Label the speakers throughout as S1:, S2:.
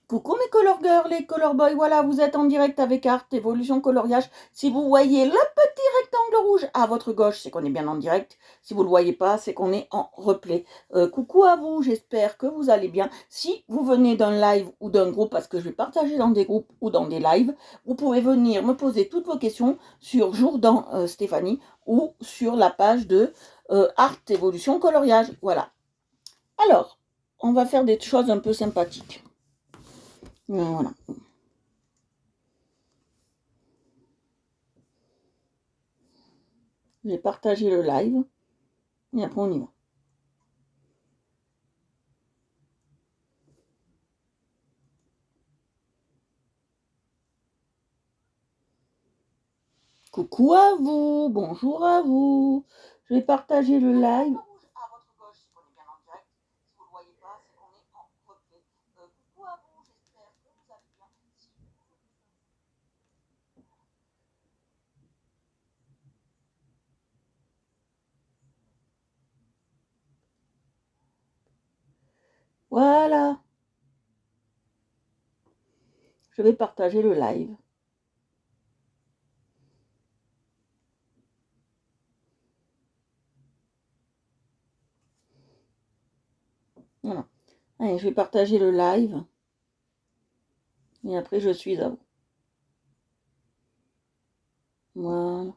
S1: Coucou mes color girls, les color boys, voilà, vous êtes en direct avec Art Evolution Coloriage. Si vous voyez le petit rectangle rouge à votre gauche, c'est qu'on est bien en direct. Si vous ne le voyez pas, c'est qu'on est en replay. Coucou à vous, j'espère que vous allez bien. Si vous venez d'un live ou d'un groupe, parce que je vais partager dans des groupes ou dans des lives, vous pouvez venir me poser toutes vos questions sur Jourdan Stéphanie ou sur la page de Art Evolution Coloriage. Voilà. Alors, on va faire des choses un peu sympathiques. Voilà. Je vais partager le live et après on y va. Coucou à vous, bonjour à vous. Je vais partager le live. Voilà. Je vais partager le live. Voilà. Allez, je vais partager le live. Et après, je suis à vous. Voilà.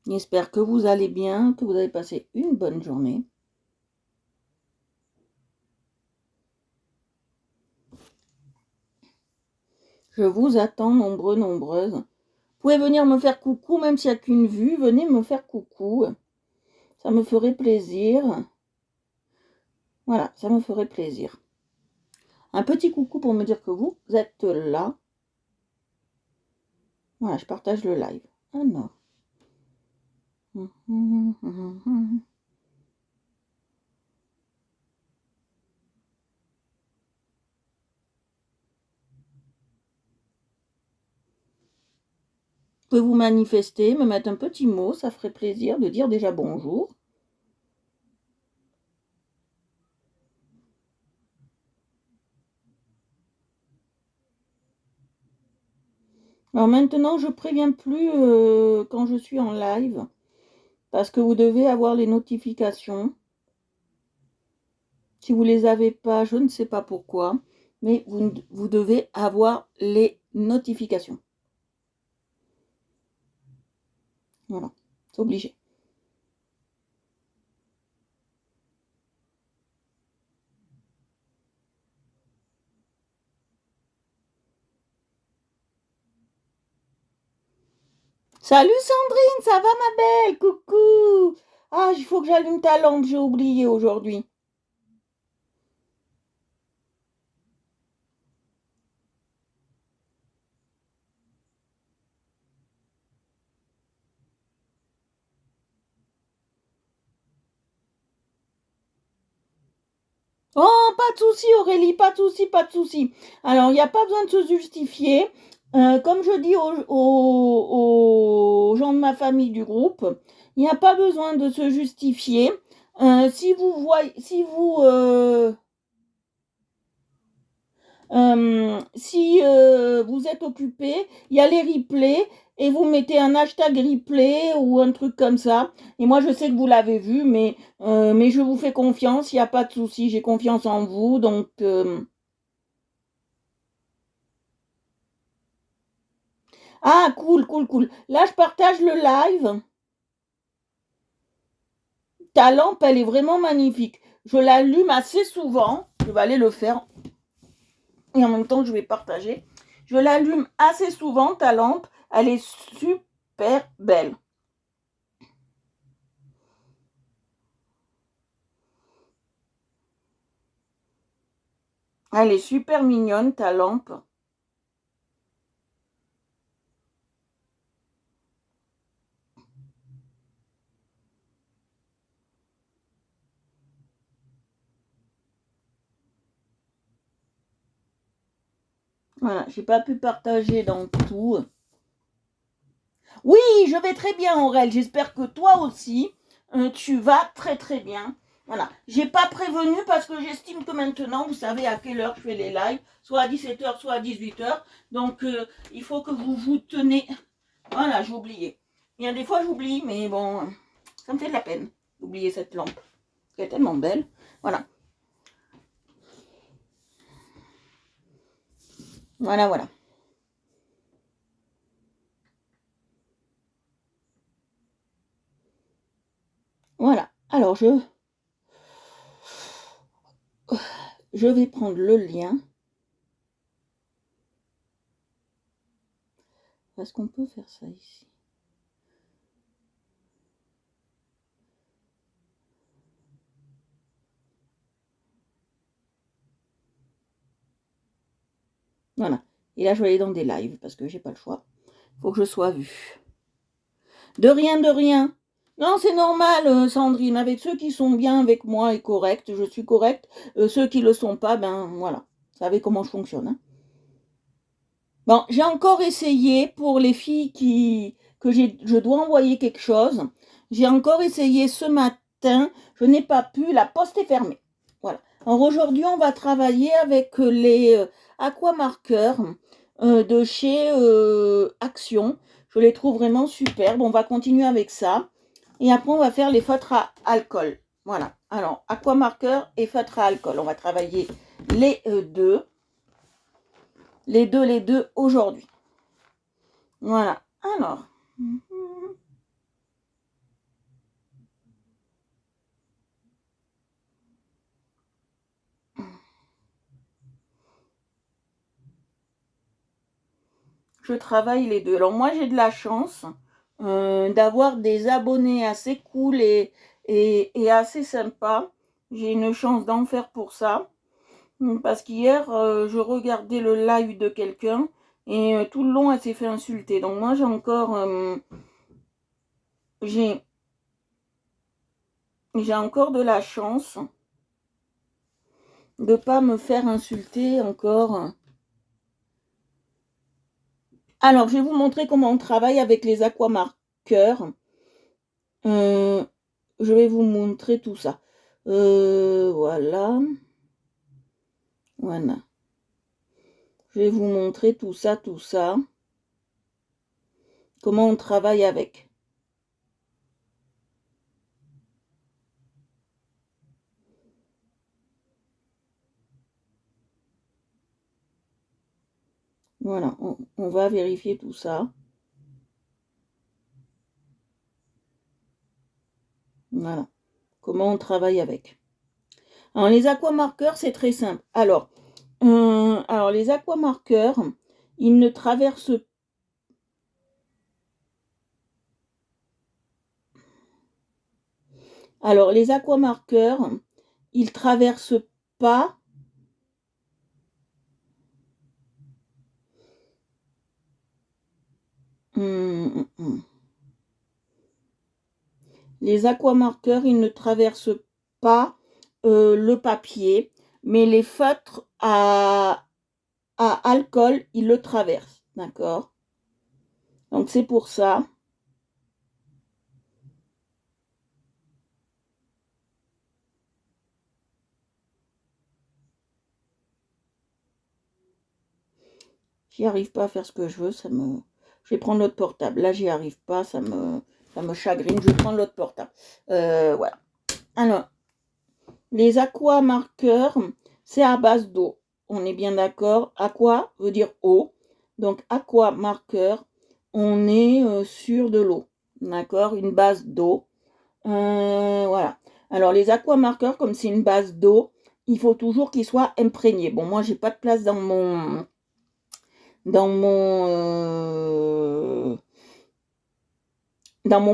S1: J'espère que vous allez bien, que vous avez passé une bonne journée. Je vous attends nombreux, nombreuses. Vous pouvez venir me faire coucou, même s'il n'y a qu'une vue. Venez me faire coucou. Ça me ferait plaisir. Voilà, ça me ferait plaisir. Un petit coucou pour me dire que vous êtes là. Voilà, je partage le live. Ah non. Vous pouvez vous manifester, me mettre un petit mot, ça ferait plaisir de dire déjà bonjour. Alors maintenant, je préviens plus quand je suis en live, parce que vous devez avoir les notifications. Si vous ne les avez pas, je ne sais pas pourquoi, mais vous devez avoir les notifications. Voilà, c'est obligé. Salut Sandrine, ça va ma belle? Coucou! Ah, il faut que j'allume ta lampe, j'ai oublié aujourd'hui. Oh, pas de souci Aurélie, pas de souci, pas de souci. Alors, il n'y a pas besoin de se justifier. Comme je dis aux gens de ma famille du groupe, il n'y a pas besoin de se justifier. Si vous voyez, si vous êtes occupé, il y a les replays et vous mettez un hashtag replay ou un truc comme ça. Et moi, je sais que vous l'avez vu, mais je vous fais confiance, il n'y a pas de souci, j'ai confiance en vous. Donc, ah, cool, cool, cool. Là, je partage le live. Ta lampe, elle est vraiment magnifique. Je l'allume assez souvent. Je vais aller le faire. Et en même temps, je vais partager. Je l'allume assez souvent, ta lampe. Elle est super belle. Elle est super mignonne, ta lampe. Voilà, j'ai pas pu partager dans tout. Oui, je vais très bien, Aurel. J'espère que toi aussi, tu vas très très bien. Voilà. J'ai pas prévenu parce que j'estime que maintenant, vous savez à quelle heure je fais les lives, soit à 17h, soit à 18h. Donc, il faut que vous vous tenez. Voilà, j'ai oublié. Il y a des fois, j'oublie, mais bon, ça me fait de la peine d'oublier cette lampe. Elle est tellement belle. Voilà. Voilà, voilà. Voilà. Alors, je vais prendre le lien. Est-ce qu'on peut faire ça ici? Voilà. Et là, je vais aller dans des lives parce que j'ai pas le choix. Il faut que je sois vue. De rien, de rien. Non, c'est normal, Sandrine. Avec ceux qui sont bien avec moi et corrects, je suis correcte. Ceux qui le sont pas, ben voilà. Vous savez comment je fonctionne. Hein. Bon, j'ai encore essayé pour les filles je dois envoyer quelque chose. J'ai encore essayé ce matin. Je n'ai pas pu. La poste est fermée. Voilà. Alors aujourd'hui, on va travailler avec les aquamarqueurs de chez Action. Je les trouve vraiment superbes. On va continuer avec ça. Et après, on va faire les feutres à alcool. Voilà. Alors, aquamarqueur et feutre à alcool. On va travailler les deux. Les deux aujourd'hui. Voilà. Alors. Je travaille les deux. Alors moi, j'ai de la chance d'avoir des abonnés assez cool et assez sympas. J'ai une chance d'en faire pour ça. Parce qu'hier, je regardais le live de quelqu'un et tout le long, elle s'est fait insulter. Donc moi, j'ai encore de la chance de pas me faire insulter encore. Alors, je vais vous montrer comment on travaille avec les aquamarqueurs. Je vais vous montrer tout ça. Voilà. Voilà. Je vais vous montrer tout ça, tout ça. Comment on travaille avec. Voilà, on va vérifier tout ça. Voilà. Comment on travaille avec. Alors, les aquamarqueurs, c'est très simple. Alors, les aquamarqueurs, ils ne traversent pas. Alors, les aquamarqueurs, ils traversent pas. Les aquamarqueurs, ils ne traversent pas le papier, mais les feutres à alcool, ils le traversent. D'accord? Donc, c'est pour ça. J'y arrive pas à faire ce que je veux, Je vais prendre l'autre portable. Là, j'y arrive pas, ça me chagrine. Je vais prendre l'autre portable. Voilà. Alors, les aquamarqueurs, c'est à base d'eau. On est bien d'accord. Aqua veut dire eau. Donc, aquamarqueur, on est sur de l'eau. D'accord? Une base d'eau. Voilà. Alors, les aquamarqueurs, comme c'est une base d'eau, il faut toujours qu'ils soient imprégnés. Bon, moi, j'ai pas de place dans mon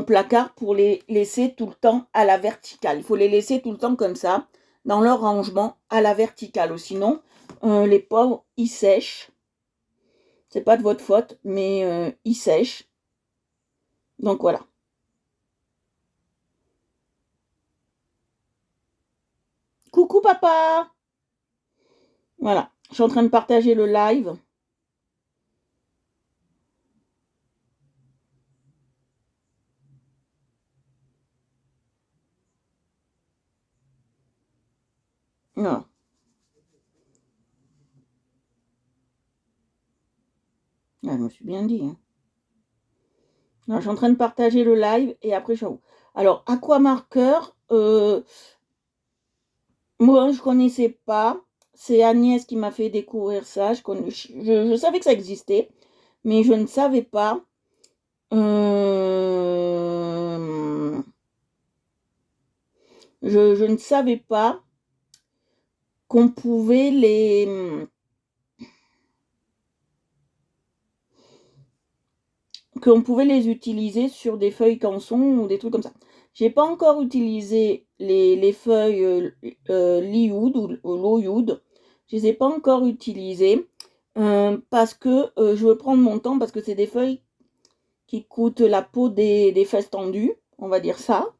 S1: placard pour les laisser tout le temps à la verticale. Il faut les laisser tout le temps comme ça, dans leur rangement à la verticale. Sinon, les pauvres, ils sèchent. C'est pas de votre faute, mais ils sèchent. Donc voilà. Coucou papa! Voilà. Je suis en train de partager le live. Non. Ah, je me suis bien dit. Hein. Non, je suis en train de partager le live et après, je... Alors, Aquamarqueur, moi, je connaissais pas. C'est Agnès qui m'a fait découvrir ça. Je savais que ça existait, mais je ne savais pas. Je ne savais pas qu'on pouvait les utiliser sur des feuilles canson ou des trucs comme ça. J'ai pas encore utilisé les feuilles Lioud ou Loyoud. Je les ai pas encore utilisées parce que je veux prendre mon temps parce que c'est des feuilles qui coûtent la peau des fesses tendues, on va dire ça.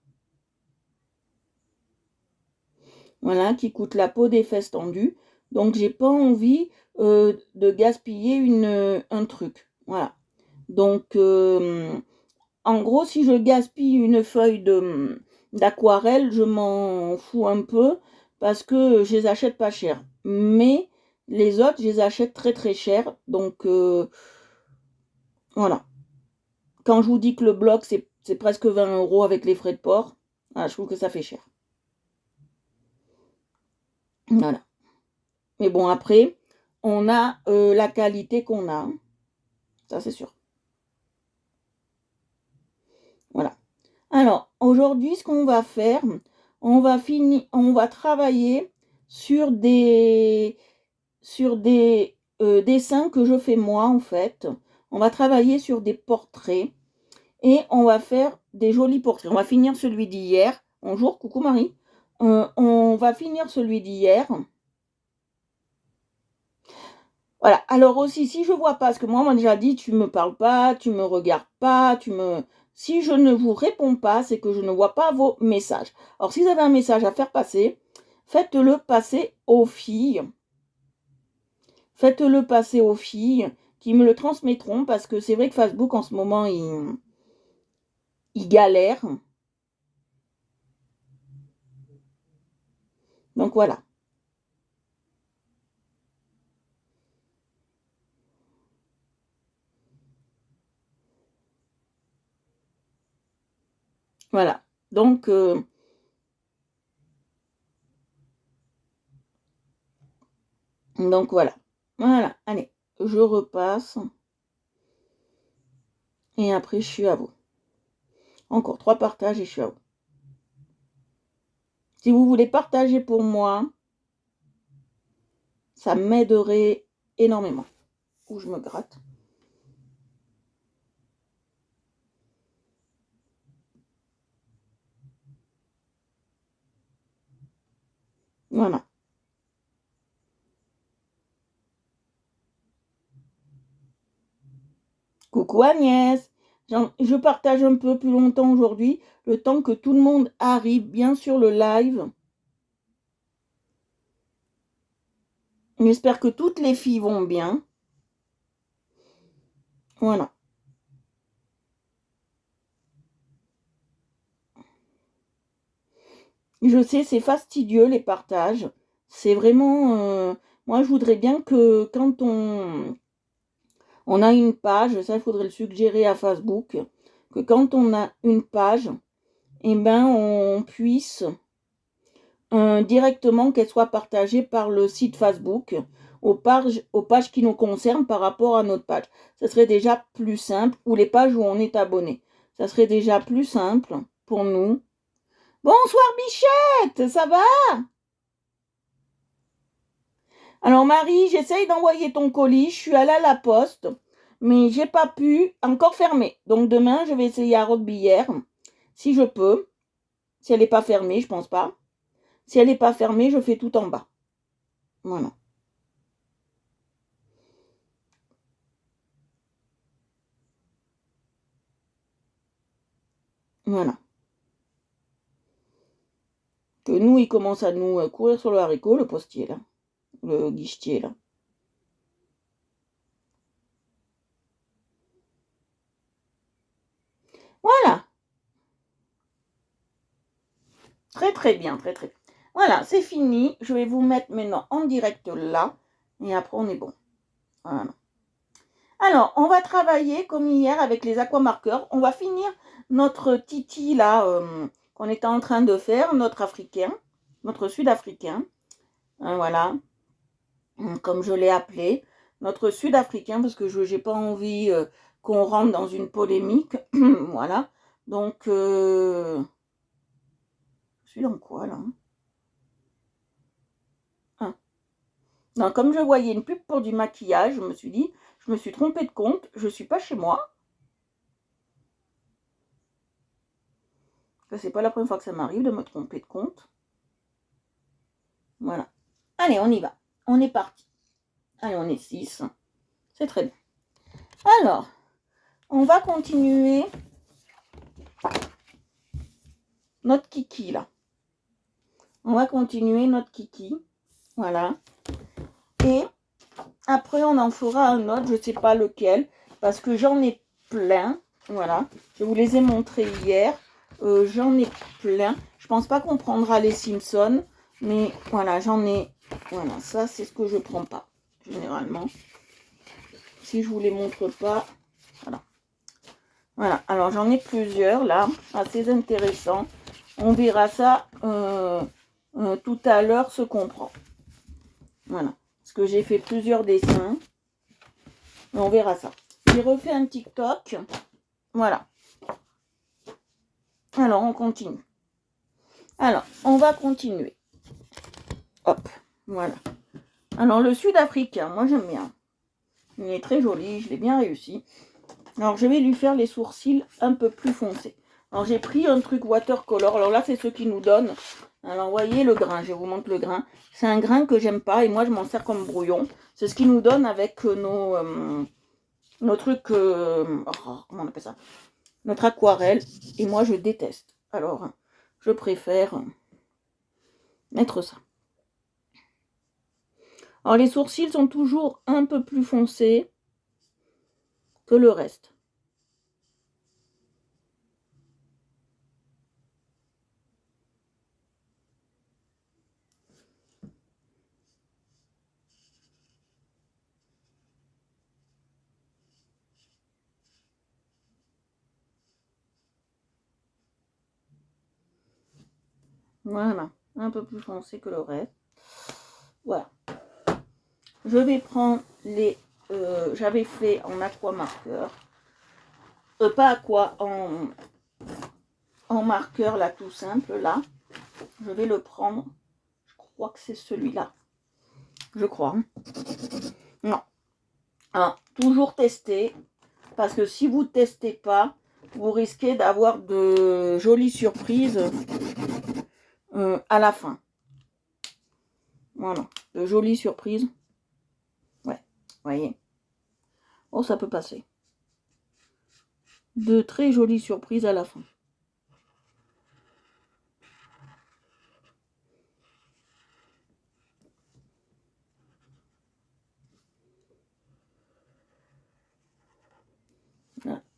S1: Voilà, qui coûte la peau des fesses tendues. Donc j'ai pas envie de gaspiller un truc. Voilà. Donc en gros, si je gaspille une feuille d'aquarelle, je m'en fous un peu parce que je les achète pas cher. Mais les autres, je les achète très très cher. Donc voilà. Quand je vous dis que le bloc, c'est presque 20 € avec les frais de port, voilà, je trouve que ça fait cher. Voilà. Mais bon, après, on a la qualité qu'on a. Ça, c'est sûr. Voilà. Alors, aujourd'hui, ce qu'on va faire, on va travailler sur des dessins que je fais moi, en fait. On va travailler sur des portraits et on va faire des jolis portraits. On va finir celui d'hier. Bonjour, coucou Marie. On va finir celui d'hier. Voilà. Alors aussi, si je vois pas, parce que moi, on m'a déjà dit, tu me parles pas, tu me regardes pas, si je ne vous réponds pas, c'est que je ne vois pas vos messages. Alors, si vous avez un message à faire passer, faites-le passer aux filles. Faites-le passer aux filles qui me le transmettront parce que c'est vrai que Facebook, en ce moment, il galère. Donc, voilà. Voilà. Donc voilà. Voilà. Allez, je repasse. Et après, je suis à vous. Encore 3 partages et je suis à vous. Si vous voulez partager pour moi, ça m'aiderait énormément. Où je me gratte. Voilà. Coucou Agnès. Je partage un peu plus longtemps aujourd'hui, le temps que tout le monde arrive bien sur le live. J'espère que toutes les filles vont bien. Voilà. Je sais, c'est fastidieux les partages. C'est vraiment... moi, je voudrais bien que quand on a une page, ça, il faudrait le suggérer à Facebook, que quand on a une page, eh ben, on puisse directement qu'elle soit partagée par le site Facebook aux pages qui nous concernent par rapport à notre page. Ça serait déjà plus simple, ou les pages où on est abonné. Ça serait déjà plus simple pour nous. Bonsoir Bichette, ça va? Alors Marie, j'essaye d'envoyer ton colis, je suis allée à la poste, mais j'ai pas pu, encore fermé. Donc demain, je vais essayer à Roquebillière, si je peux. Si elle n'est pas fermée, je pense pas. Si elle n'est pas fermée, je fais tout en bas. Voilà. Voilà. Que nous, il commence à nous courir sur le haricot, le postier, là. Le guichetier, là. Voilà. Très, très bien, très, très bien. Voilà, c'est fini. Je vais vous mettre maintenant en direct là. Et après, on est bon. Voilà. Alors, on va travailler comme hier avec les aquamarqueurs. On va finir notre titi là qu'on était en train de faire, notre africain, notre sud-africain. Voilà, comme je l'ai appelé, notre sud-africain, parce que je n'ai pas envie qu'on rentre dans une polémique. Voilà, donc, je suis dans quoi là? Non, comme je voyais une pub pour du maquillage, je me suis dit, je me suis trompée de compte, je ne suis pas chez moi. C'est pas la première fois que ça m'arrive de me tromper de compte. Voilà. Allez, on y va. On est parti. Allez, on est 6. C'est très bien. Alors, on va continuer notre kiki là. On va continuer notre kiki. Voilà. Et après, on en fera un autre, je ne sais pas lequel, parce que j'en ai plein. Voilà. Je vous les ai montrés hier. J'en ai plein. Je pense pas qu'on prendra les Simpsons, mais voilà, j'en ai. Voilà, ça, c'est ce que je prends pas, généralement. Si je vous les montre pas, voilà. Voilà, alors j'en ai plusieurs là, assez intéressants. On verra ça tout à l'heure, ce qu'on prend. Voilà, parce que j'ai fait plusieurs dessins. On verra ça. J'ai refait un TikTok. Voilà. Alors, on continue. Alors, on va continuer. Hop, voilà. Alors, le sud-africain, moi j'aime bien. Il est très joli, je l'ai bien réussi. Alors, je vais lui faire les sourcils un peu plus foncés. Alors, j'ai pris un truc watercolor. Alors là, c'est ce qui nous donne. Alors, vous voyez le grain, je vous montre le grain. C'est un grain que j'aime pas et moi, je m'en sers comme brouillon. C'est ce qui nous donne avec nos trucs... comment on appelle ça? Notre aquarelle. Et moi, je déteste. Alors, je préfère mettre ça. Alors, les sourcils sont toujours un peu plus foncés que le reste. Voilà, un peu plus foncé que le reste. Voilà. Je vais prendre les... j'avais fait en aqua marqueur. Pas aqua, en marqueur là, tout simple, là. Je vais le prendre. Je crois que c'est celui-là. Je crois. Non. Ah, toujours tester. Parce que si vous ne testez pas, vous risquez d'avoir de jolies surprises à la fin. Voilà. De jolies surprises. Ouais. Voyez. Oh, ça peut passer. De très jolies surprises à la fin.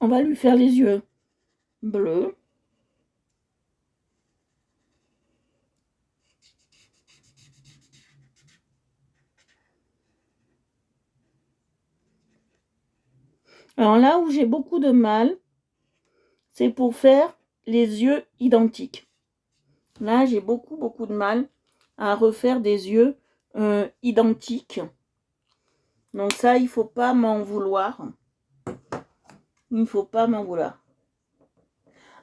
S1: On va lui faire les yeux bleus. Alors là où j'ai beaucoup de mal, c'est pour faire les yeux identiques. Là, j'ai beaucoup de mal à refaire des yeux identiques. Donc ça, il ne faut pas m'en vouloir. Il ne faut pas m'en vouloir.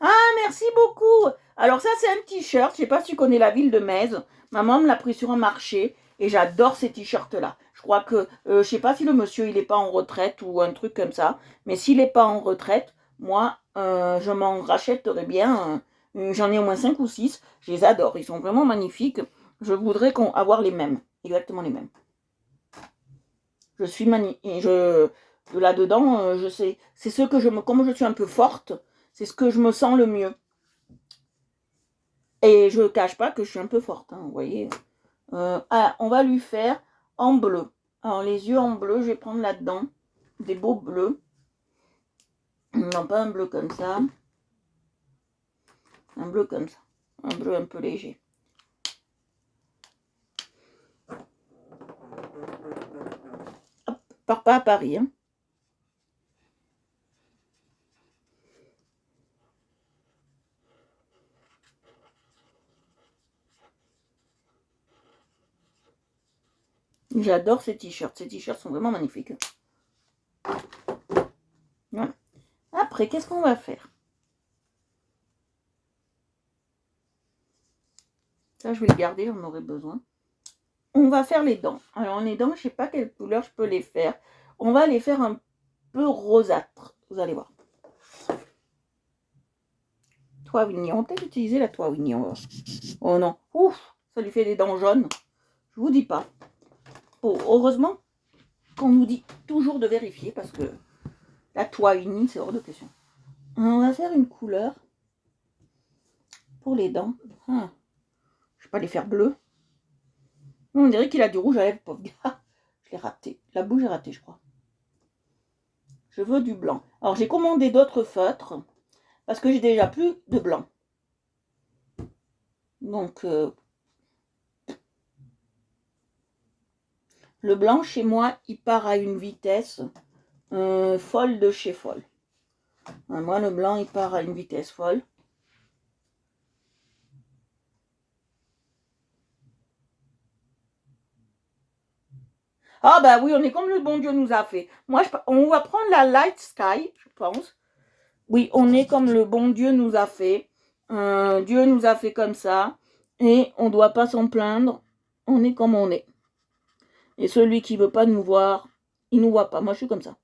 S1: Ah, merci beaucoup. Alors ça, c'est un t-shirt. Je ne sais pas si tu connais la ville de Metz. Maman me l'a pris sur un marché et j'adore ces t-shirts-là. Je crois que, je ne sais pas si le monsieur, il n'est pas en retraite ou un truc comme ça. Mais s'il n'est pas en retraite, moi, je m'en rachèterais bien. J'en ai au moins 5 ou 6. Je les adore. Ils sont vraiment magnifiques. Je voudrais avoir les mêmes. Exactement les mêmes. Je suis là-dedans, je sais. C'est ce que comme je suis un peu forte, c'est ce que je me sens le mieux. Et je ne cache pas que je suis un peu forte, hein, vous voyez. On va lui faire en bleu. Alors, les yeux en bleu, je vais prendre là-dedans des beaux bleus. Non, pas un bleu comme ça. Un bleu comme ça. Un bleu un peu léger. pars pas à Paris. Hein. J'adore ces t-shirts. Ces t-shirts sont vraiment magnifiques. Voilà. Après, qu'est-ce qu'on va faire? Ça, je vais le garder, j'en aurai besoin. On va faire les dents. Alors, les dents, je ne sais pas quelle couleur je peux les faire. On va les faire un peu rosâtre. Vous allez voir. Toit Wignon. On va peut-être utiliser la Toit Wignon. Oh non. Ouf, ça lui fait des dents jaunes. Je vous dis pas. Oh, heureusement qu'on nous dit toujours de vérifier parce que la Toit Wignon, c'est hors de question. On va faire une couleur pour les dents. Ah. Je vais pas les faire bleues. On dirait qu'il a du rouge à lèvres, pauvre gars. Je l'ai raté. La bouche est ratée, je crois. Je veux du blanc. Alors, j'ai commandé d'autres feutres parce que j'ai déjà plus de blanc. Donc, le blanc, chez moi, il part à une vitesse folle de chez folle. Moi, le blanc, il part à une vitesse folle. Ah bah oui, on est comme le bon Dieu nous a fait. Moi, on va prendre la Light Sky, je pense. Oui, on est comme le bon Dieu nous a fait. Dieu nous a fait comme ça. Et on ne doit pas s'en plaindre. On est comme on est. Et celui qui ne veut pas nous voir, il ne nous voit pas. Moi, je suis comme ça.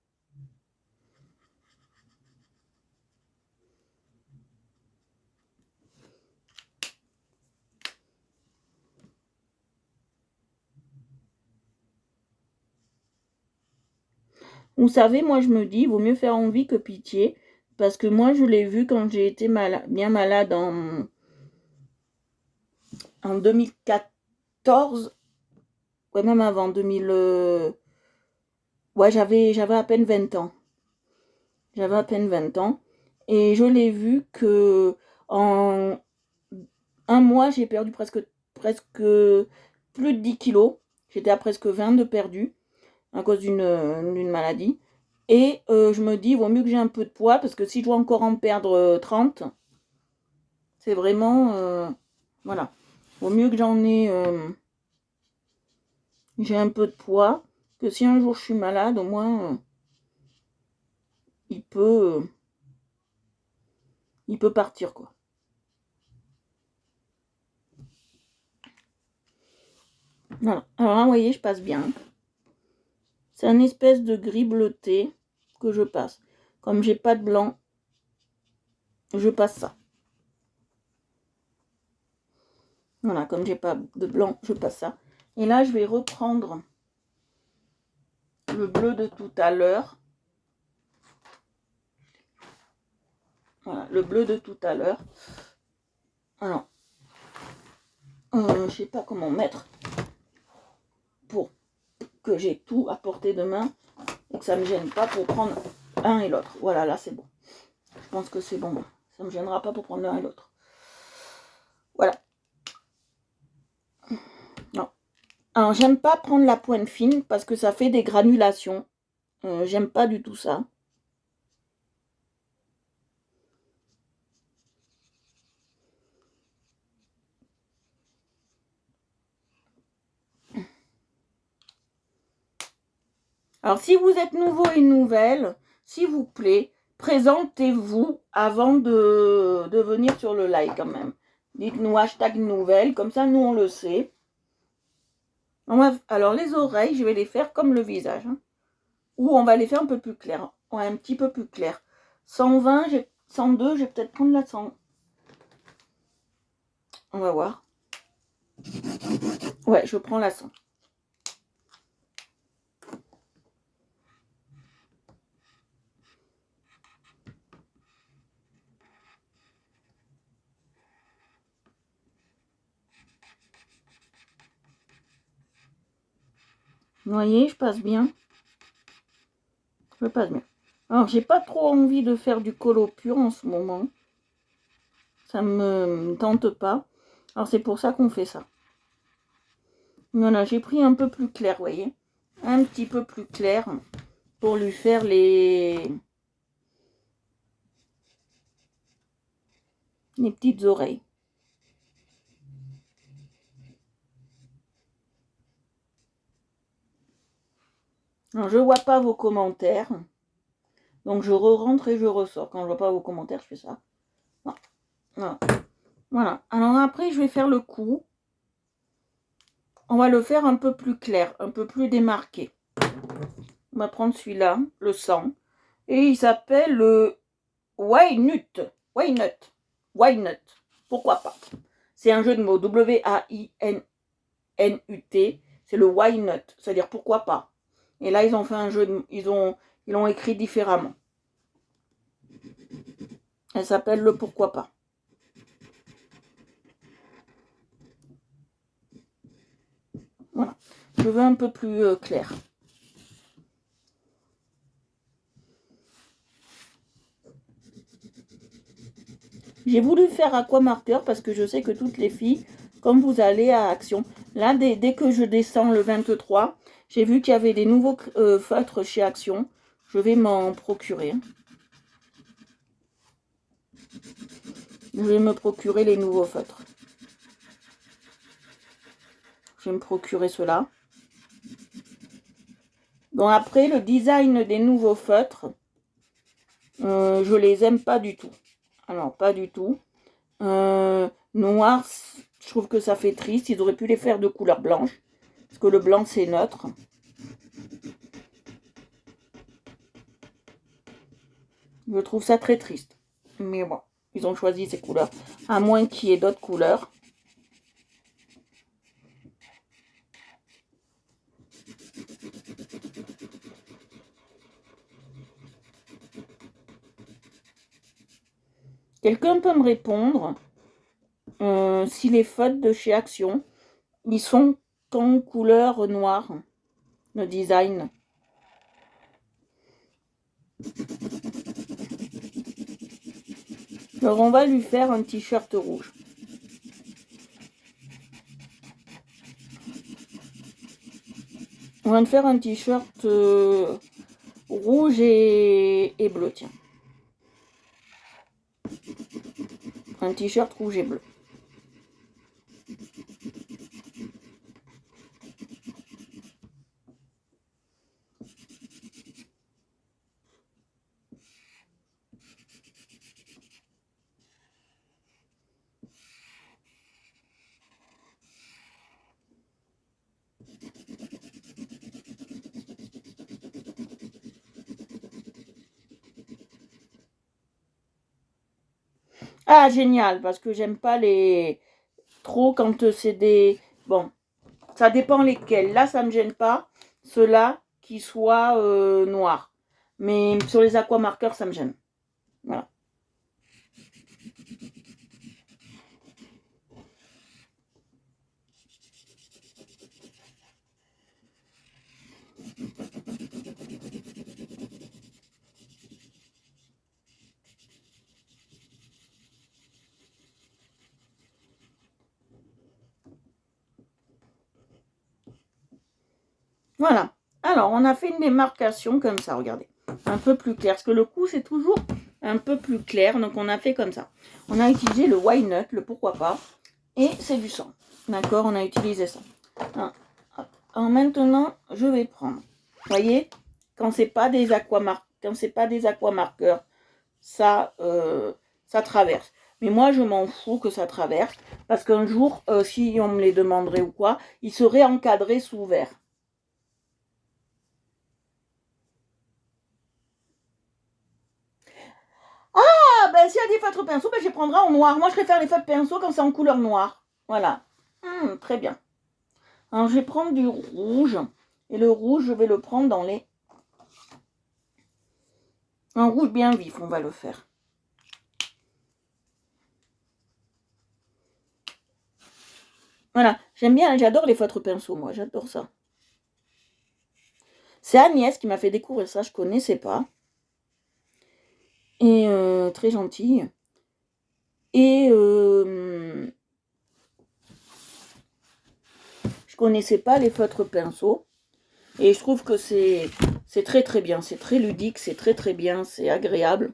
S1: Vous savez, moi, je me dis, il vaut mieux faire envie que pitié. Parce que moi, je l'ai vu quand j'ai été bien malade en 2014. Ouais, même avant 2000. Ouais, j'avais à peine 20 ans. J'avais à peine 20 ans. Et je l'ai vu que en un mois, j'ai perdu presque plus de 10 kilos. J'étais à presque 20 de perdu à cause d'une maladie. Et je me dis, il vaut mieux que j'ai un peu de poids parce que si je dois encore en perdre 30, c'est vraiment... voilà. Il vaut mieux que j'ai un peu de poids que si un jour je suis malade, au moins il peut partir quoi. Voilà. Alors là, vous voyez, je passe bien. C'est un espèce de gris bleuté que je passe. Comme j'ai pas de blanc, je passe ça. Voilà, comme j'ai pas de blanc, je passe ça. Et là, je vais reprendre le bleu de tout à l'heure. Voilà, le bleu de tout à l'heure. Alors, je sais pas comment mettre pour que j'ai tout à portée de main et que ça me gêne pas pour prendre un et l'autre. Voilà, là c'est bon. Je pense que c'est bon. Ça me gênera pas pour prendre l'un et l'autre. Voilà. Non. Alors, j'aime pas prendre la pointe fine parce que ça fait des granulations. J'aime pas du tout ça. Alors, si vous êtes nouveau et nouvelle, s'il vous plaît, présentez-vous avant de venir sur le live quand même. Dites-nous hashtag nouvelle, comme ça nous on le sait. Alors les oreilles, je vais les faire comme le visage. Hein. Ou on va les faire un peu plus clair. Ouais, un petit peu plus clair. 120, 102, je vais peut-être prendre la 100. On va voir. Ouais, je prends la 100. Vous voyez, je passe bien. Je passe bien. Alors, j'ai pas trop envie de faire du colo pur en ce moment. Ça me tente pas. Alors, c'est pour ça qu'on fait ça. Voilà, j'ai pris un peu plus clair, vous voyez. un petit peu plus clair pour lui faire les petites oreilles. Alors, je vois pas vos commentaires. Donc, je re-rentre et je ressors. Quand je vois pas vos commentaires, je fais ça. Voilà. Voilà. Alors, après, je vais faire le cou. On va le faire un peu plus clair, un peu plus démarqué. On va prendre celui-là, le sang. Et il s'appelle le Wynut. Wynut. Wynut. Pourquoi pas? C'est un jeu de mots. W-A-I-N-N-U-T. C'est le Wynut. C'est-à-dire pourquoi pas. Et là, ils ont fait un jeu de... Ils l'ont écrit différemment. Elle s'appelle le pourquoi pas. Voilà. Je veux un peu plus clair. J'ai voulu faire aquamarqueur parce que je sais que toutes les filles, comme vous allez à Action, là, dès que je descends le 23, j'ai vu qu'il y avait des nouveaux feutres chez Action. Je vais m'en procurer. Je vais me procurer les nouveaux feutres. Je vais me procurer cela. Bon, après, le design des nouveaux feutres, je les aime pas du tout. Alors, pas du tout. Noir, je trouve que ça fait triste. Ils auraient pu les faire de couleur blanche. Parce que le blanc, c'est neutre. Je trouve ça très triste. Mais bon, ils ont choisi ces couleurs. À moins qu'il y ait d'autres couleurs. Quelqu'un peut me répondre si les feutres de chez Action, ils sont en couleur noire, le design. Alors on va lui faire un t-shirt rouge. On va lui faire un t-shirt rouge et bleu, tiens. Un t-shirt rouge et bleu. Ah, génial, parce que j'aime pas les... trop quand c'est des... Bon, ça dépend lesquels. Là, ça me gêne pas. Ceux-là qui soient noirs. Mais sur les aquamarqueurs, ça me gêne. Voilà. Voilà. Alors, on a fait une démarcation comme ça, regardez. Un peu plus clair. Parce que le cou, c'est toujours un peu plus clair. Donc, on a fait comme ça. On a utilisé le Wynut, le pourquoi pas. Et c'est du sang. D'accord, on a utilisé ça. Alors, maintenant, je vais prendre. Vous voyez, quand c'est pas des aquamarqueurs, ça traverse. Mais moi, je m'en fous que ça traverse. Parce qu'un jour, si on me les demanderait ou quoi, ils seraient encadrés sous vert. Ah, ben s'il y a des feutres pinceaux, ben, je les prendrai en noir. Moi, je préfère les feutres pinceaux quand c'est en couleur noire. Voilà. Très bien. Alors, je vais prendre du rouge. Et le rouge, je vais le prendre dans les... Un rouge bien vif, on va le faire. Voilà. J'aime bien, j'adore les feutres pinceaux, moi. J'adore ça. C'est Agnès qui m'a fait découvrir ça. Je connaissais pas. Et très gentille. Et je connaissais pas les feutres pinceaux. Et je trouve que c'est très très bien, c'est très ludique, c'est très très bien, c'est agréable.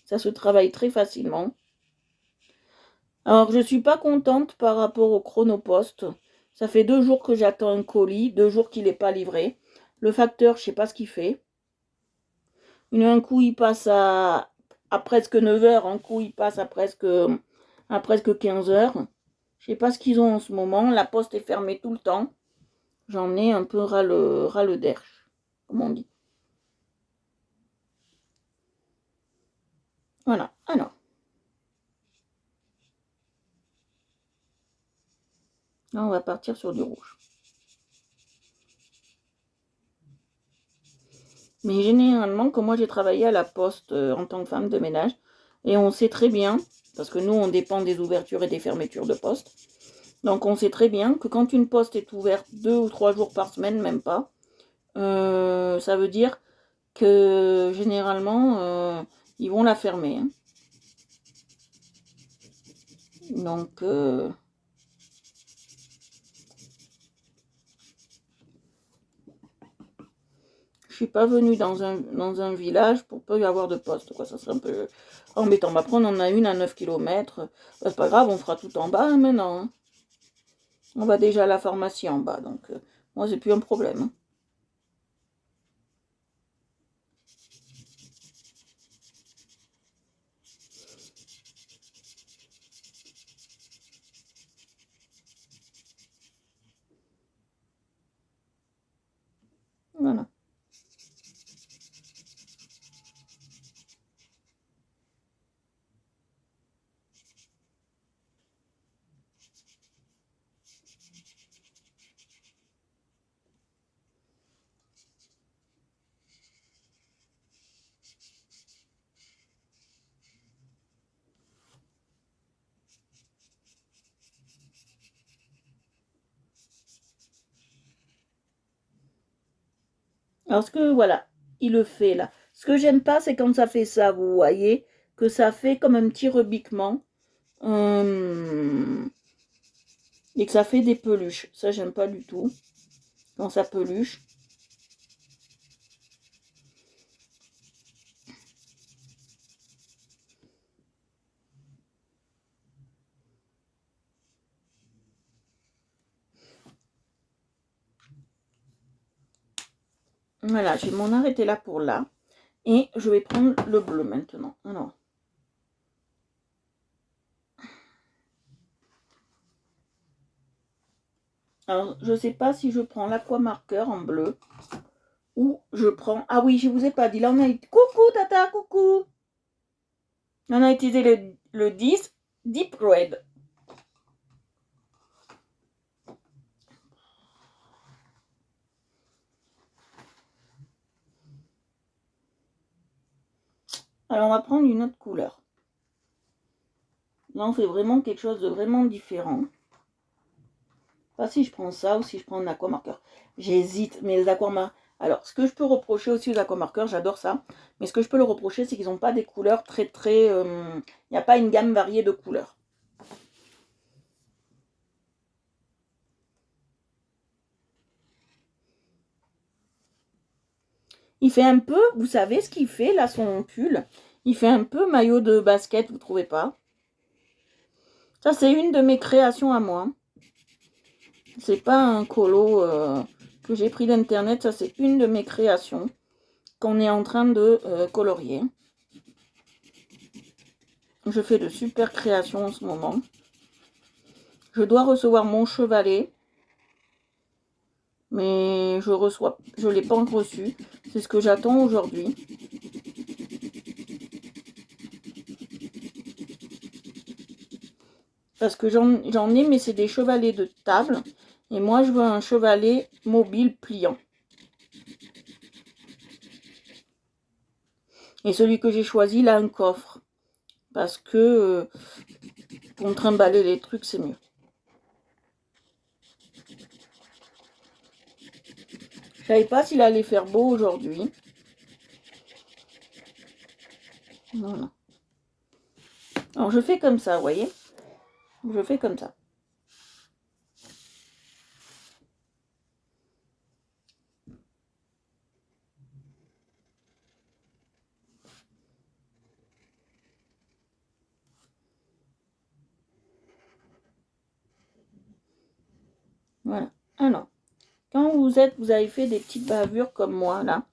S1: Ça se travaille très facilement. Alors, je suis pas contente par rapport au Chronopost. Ça fait 2 jours que j'attends un colis, 2 jours qu'il n'est pas livré. Le facteur, je sais pas ce qu'il fait. Un coup, il passe à presque 9 heures, un coup, il passe à presque 15 heures. Je sais pas ce qu'ils ont en ce moment. La poste est fermée tout le temps. J'en ai un peu ras le derche, comme on dit. Voilà, alors. Là, on va partir sur du rouge. Mais généralement, comme moi j'ai travaillé à la poste en tant que femme de ménage, et on sait très bien, parce que nous on dépend des ouvertures et des fermetures de poste, donc on sait très bien que quand une poste est ouverte 2 ou 3 jours par semaine, même pas, ça veut dire que généralement ils vont la fermer. Hein. Donc je suis pas venue dans un village pour pas y avoir de poste, quoi. Ça serait un peu embêtant. Après on en a une à 9 km. Bah, c'est pas grave, on fera tout en bas hein, maintenant. Hein. On va déjà à la pharmacie en bas, donc moi c'est plus un problème. Hein. Voilà. Alors ce que voilà, il le fait là. Ce que j'aime pas, c'est quand ça fait ça, vous voyez, que ça fait comme un petit rebiquement et que ça fait des peluches. Ça j'aime pas du tout quand ça peluche. Voilà, je vais m'en arrêter là pour là. Et je vais prendre le bleu maintenant. Alors je sais pas si je prends l'aquamarqueur en bleu ou je prends... Ah oui, je vous ai pas dit. Là on a... Coucou Tata, coucou. On a utilisé le 10 Deep Red. Alors on va prendre une autre couleur. Là on fait vraiment quelque chose de vraiment différent. Pas si je prends ça ou si je prends un aquamarqueur. J'hésite, mais les aquamarqueurs... Alors ce que je peux reprocher aussi aux aquamarqueurs, j'adore ça, mais ce que je peux leur reprocher, c'est qu'ils n'ont pas des couleurs très... Il n'y a pas une gamme variée de couleurs. Il fait un peu, vous savez ce qu'il fait là, son pull? Il fait un peu maillot de basket, vous trouvez pas? Ça, c'est une de mes créations à moi. C'est pas un colo que j'ai pris d'internet, ça c'est une de mes créations qu'on est en train de colorier. Je fais de super créations en ce moment. Je dois recevoir mon chevalet, mais je l'ai pas encore reçu. C'est ce que j'attends aujourd'hui. Parce que j'en ai, mais c'est des chevalets de table. Et moi, je veux un chevalet mobile pliant. Et celui que j'ai choisi, il a un coffre. Parce que pour trimballer les trucs, c'est mieux. Je savais pas s'il allait faire beau aujourd'hui. Voilà. Alors, je fais comme ça, vous voyez? Je fais comme ça. Alors, quand vous avez fait des petites bavures comme moi, là,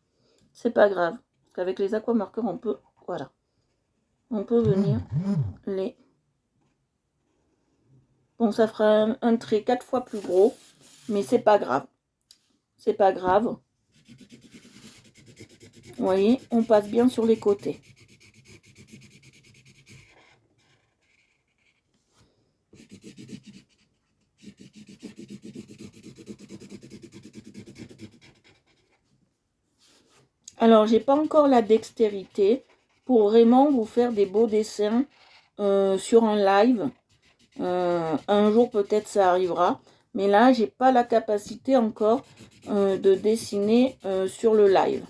S1: c'est pas grave. Parce qu'avec les aquamarqueurs, on peut, voilà, on peut venir les... Bon, ça fera un trait 4 fois plus gros, mais c'est pas grave. C'est pas grave. Vous voyez, on passe bien sur les côtés. Alors, j'ai pas encore la dextérité pour vraiment vous faire des beaux dessins sur un live. Un jour, peut-être, ça arrivera. Mais là, j'ai pas la capacité encore de dessiner sur le live.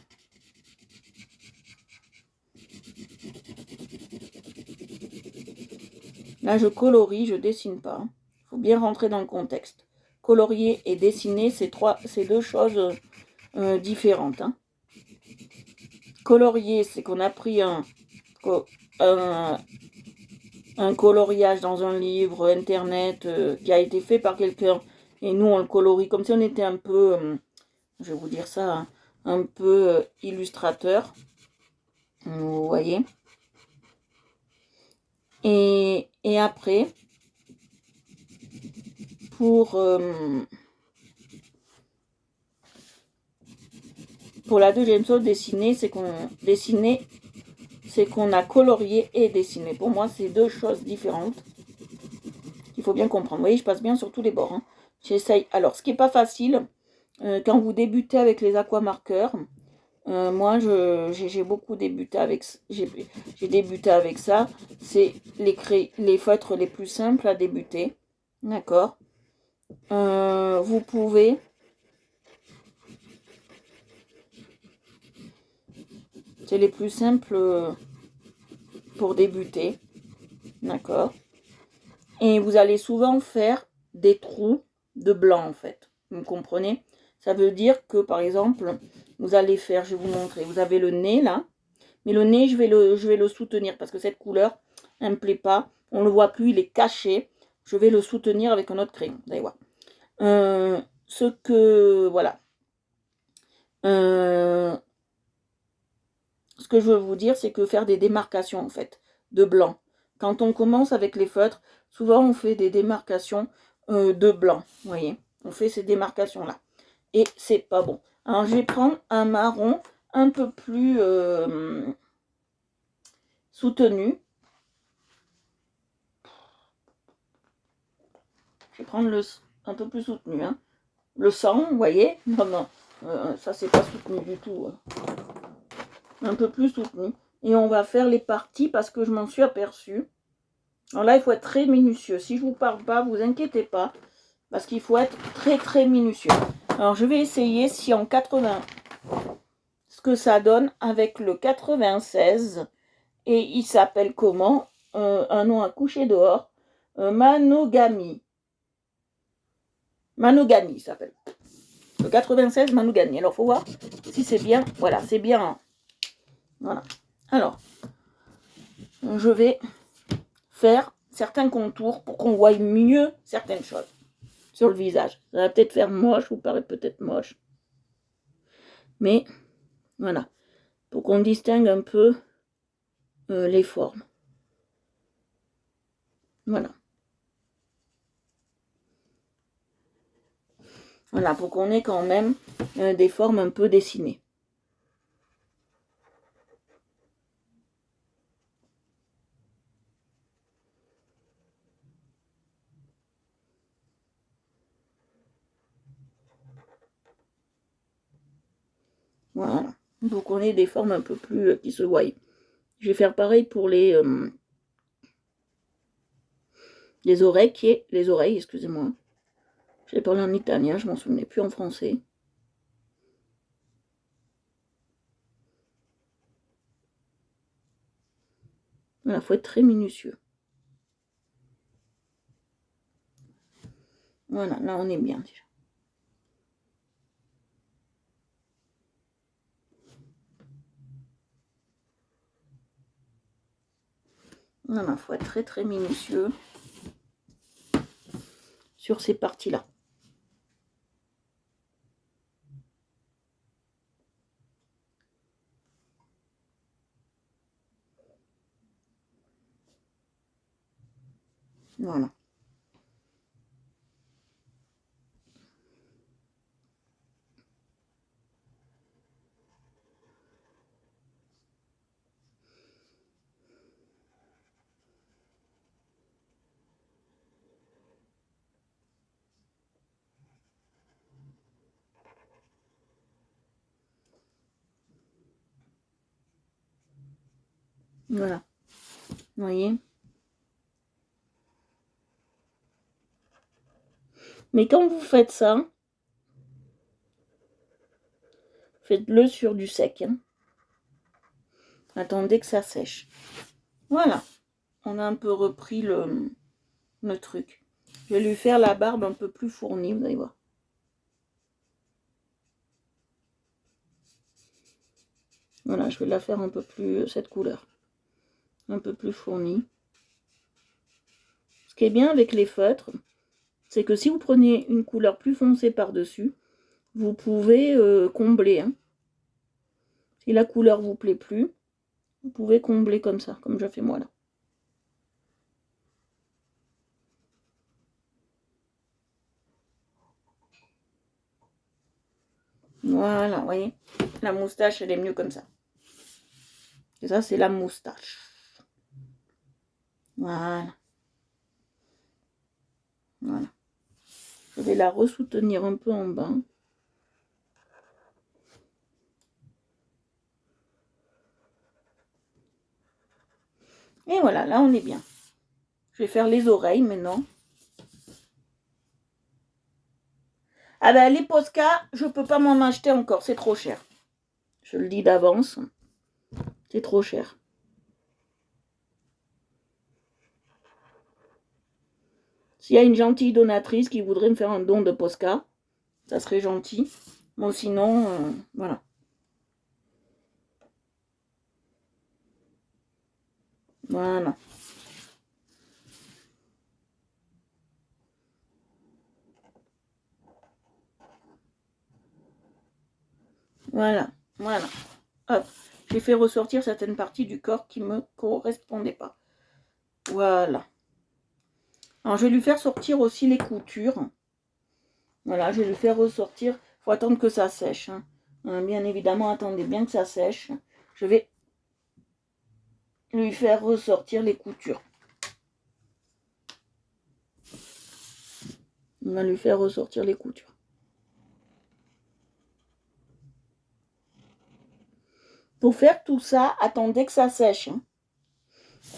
S1: Là, je colorie, je dessine pas. Il faut bien rentrer dans le contexte. Colorier et dessiner, c'est deux choses différentes. Hein. Colorier, c'est qu'on a pris un coloriage dans un livre internet qui a été fait par quelqu'un et nous on le colorie comme si on était un peu, je vais vous dire ça, hein, un peu illustrateur. Vous voyez. Et après, pour la deuxième chose, dessiner, c'est qu'on a colorié et dessiné. Pour moi, c'est deux choses différentes. Il faut bien comprendre. Vous voyez, je passe bien sur tous les bords. Hein. J'essaye. Alors, ce qui n'est pas facile, quand vous débutez avec les aquamarqueurs, moi, j'ai beaucoup débuté avec... J'ai débuté avec ça. C'est les feutres les plus simples à débuter. D'accord. Vous pouvez... C'est les plus simples pour débuter. D'accord. Et vous allez souvent faire des trous de blanc, en fait. Vous comprenez? Ça veut dire que, par exemple, vous allez faire, je vais vous montrer, vous avez le nez, là. Mais le nez, je vais le soutenir, parce que cette couleur, elle ne me plaît pas. On ne le voit plus, il est caché. Je vais le soutenir avec un autre crayon. Vous allez voir. Voilà. Ce que je veux vous dire, c'est que faire des démarcations, en fait, de blanc. Quand on commence avec les feutres, souvent on fait des démarcations de blanc. Vous voyez, on fait ces démarcations-là. Et c'est pas bon. Alors, je vais prendre un marron un peu plus soutenu. Je vais prendre un peu plus soutenu. Hein. Le sang, vous voyez? Non, non, ça c'est pas soutenu du tout. Hein. Un peu plus soutenu. Et on va faire les parties parce que je m'en suis aperçue. Alors là, il faut être très minutieux. Si je vous parle pas, vous inquiétez pas. Parce qu'il faut être très très minutieux. Alors je vais essayer si en 80, ce que ça donne avec le 96. Et il s'appelle comment? Un nom à coucher dehors. Manogami. Manogami, il s'appelle. Le 96 Manogami. Alors, il faut voir si c'est bien. Voilà, c'est bien. Voilà. Alors, je vais faire certains contours pour qu'on voie mieux certaines choses sur le visage. Ça va peut-être faire moche, vous paraît peut-être moche. Mais, voilà. Pour qu'on distingue un peu les formes. Voilà. Voilà, pour qu'on ait quand même des formes un peu dessinées. Voilà. Donc on ait des formes un peu plus qui se voient. Je vais faire pareil pour les oreilles, excusez-moi. J'ai parlé en italien, je m'en souvenais plus en français. Voilà, faut être très minutieux. Voilà, là on est bien déjà. Voilà, faut être très très minutieux sur ces parties-là. Voilà. Voilà. Vous voyez? Mais quand vous faites ça, faites-le sur du sec. Hein. Attendez que ça sèche. Voilà. On a un peu repris le truc. Je vais lui faire la barbe un peu plus fournie, vous allez voir. Voilà, je vais la faire un peu plus, cette couleur. Un peu plus fournie. Ce qui est bien avec les feutres, c'est que si vous prenez une couleur plus foncée par-dessus, vous pouvez combler. Hein. Si la couleur vous plaît plus, vous pouvez combler comme ça, comme je fais moi là. Voilà, vous voyez, la moustache, elle est mieux comme ça. Et ça, c'est la moustache. Voilà. Voilà. Je vais la ressoutenir un peu en bas. Et voilà, là, on est bien. Je vais faire les oreilles maintenant. Ah ben, les Posca, je peux pas m'en acheter encore, c'est trop cher. Je le dis d'avance. C'est trop cher. S'il y a une gentille donatrice qui voudrait me faire un don de Posca, ça serait gentil. Bon, sinon, voilà. Voilà. Voilà. Voilà. Hop. J'ai fait ressortir certaines parties du corps qui ne me correspondaient pas. Voilà. Alors, je vais lui faire sortir aussi les coutures. Voilà, je vais lui faire ressortir. Il faut attendre que ça sèche. Hein. Bien évidemment, attendez bien que ça sèche. Je vais lui faire ressortir les coutures. On va lui faire ressortir les coutures. Pour faire tout ça, attendez que ça sèche. Hein.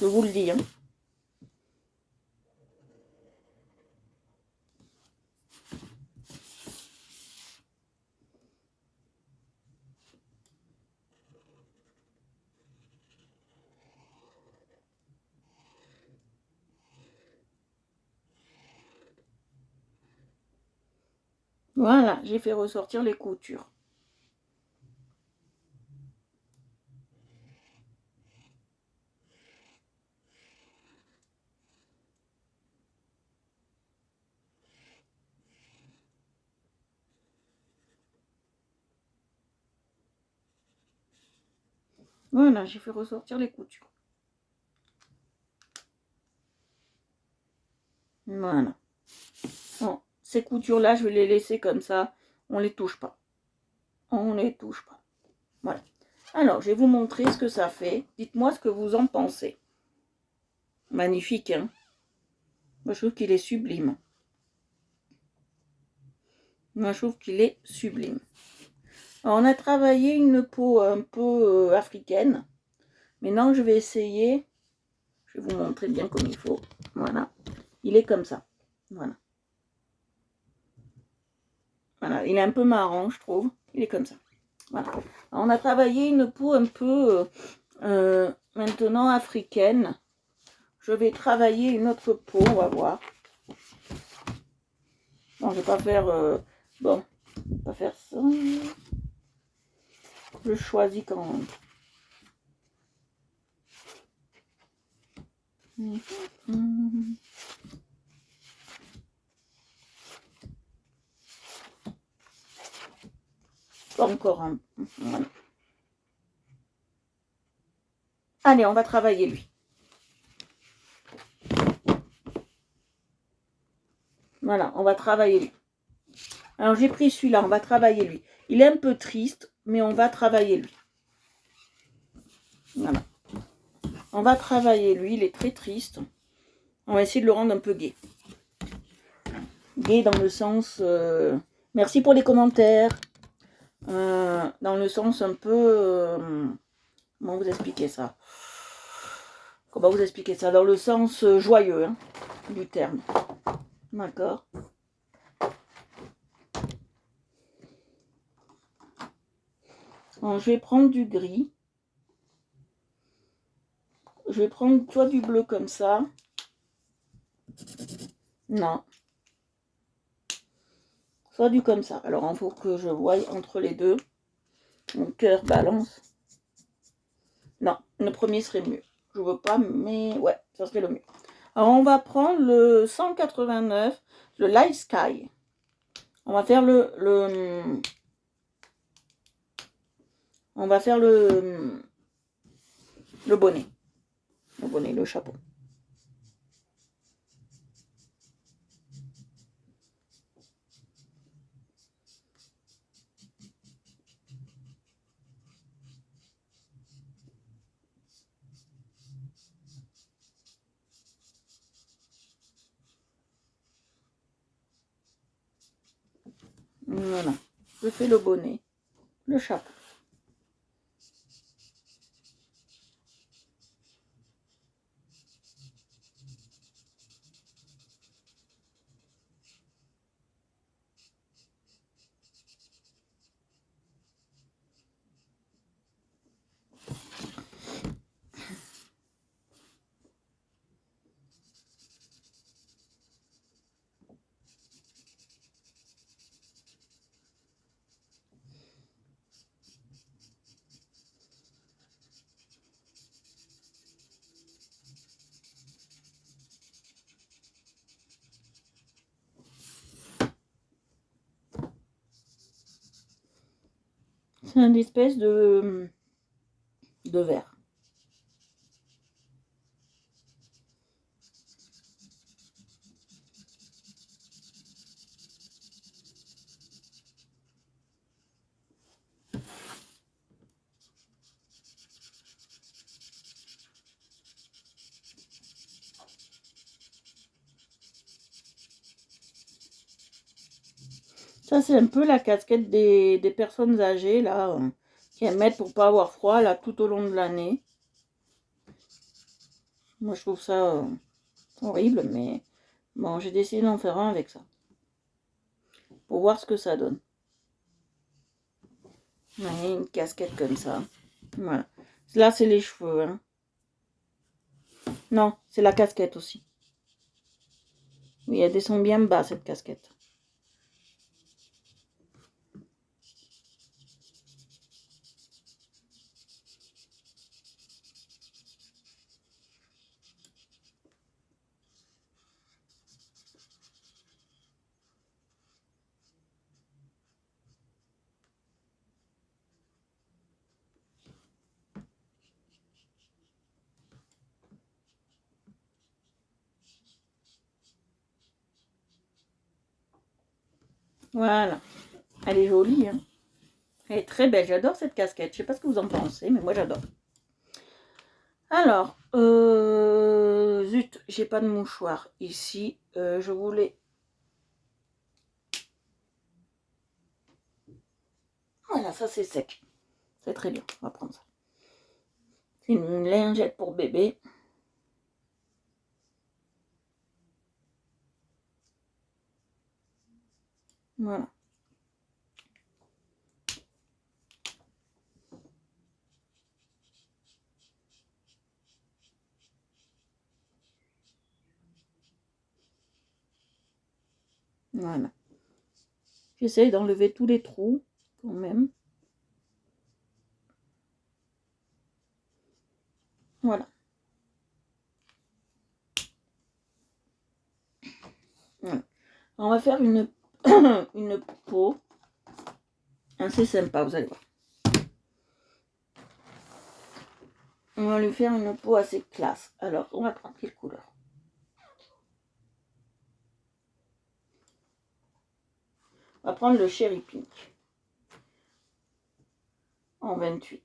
S1: Je vous le dis. Hein. Voilà, j'ai fait ressortir les coutures. Voilà, j'ai fait ressortir les coutures. Voilà. Bon, ces coutures-là, je vais les laisser comme ça. On les touche pas. On les touche pas. Voilà. Alors, je vais vous montrer ce que ça fait. Dites-moi ce que vous en pensez. Magnifique, hein? Moi, je trouve qu'il est sublime. Moi, je trouve qu'il est sublime. Alors, on a travaillé une peau un peu africaine. Maintenant, je vais essayer. Je vais vous montrer bien comme il faut. Voilà. Il est comme ça. Voilà. Voilà. Il est un peu marrant, je trouve. Il est comme ça. Voilà. Alors, on a travaillé une peau un peu maintenant africaine. Je vais travailler une autre peau, on va voir. Bon, je vais pas faire... bon, je vais pas faire ça. Je choisis quand même. Pas encore un... Voilà. Allez, on va travailler lui. Voilà, on va travailler lui. Alors j'ai pris celui-là, on va travailler lui. Il est un peu triste, mais on va travailler lui. Voilà. On va travailler lui, il est très triste. On va essayer de le rendre un peu gai. Gai dans le sens... merci pour les commentaires. Dans le sens un peu... comment vous expliquer ça? Comment vous expliquer ça? Dans le sens joyeux hein, du terme. D'accord. Alors, je vais prendre du gris. Je vais prendre soit du bleu comme ça. Non. Soit du comme ça. Alors, il faut que je voie entre les deux. Mon cœur balance. Non, le premier serait mieux. Je veux pas, mais ouais, ça serait le mieux. Alors, on va prendre le 189, le Light Sky. On va faire on va faire le bonnet. Le bonnet, le chapeau. Voilà. Je fais le bonnet, le chapeau. C'est une espèce de verre. Ça, c'est un peu la casquette des personnes âgées, là, qui aiment mettre pour pas avoir froid, là, tout au long de l'année. Moi, je trouve ça horrible, mais bon, j'ai décidé d'en faire un avec ça. Pour voir ce que ça donne. Ouais, une casquette comme ça. Voilà. Là, c'est les cheveux, hein. Non, c'est la casquette aussi. Oui, elle descend bien bas, cette casquette. Voilà. Elle est jolie, hein. Elle est très belle. J'adore cette casquette. Je sais pas ce que vous en pensez, mais moi, j'adore. Alors, zut, j'ai pas de mouchoir ici. Je voulais... Voilà, ça c'est sec. C'est très bien, on va prendre ça. C'est une lingette pour bébé. Voilà. Voilà. J'essaye d'enlever tous les trous, quand même. Voilà. Voilà. On va faire une, une peau assez sympa, vous allez voir. On va lui faire une peau assez classe. Alors, on va prendre quelle couleur? On va prendre le Cherry Pink en 28.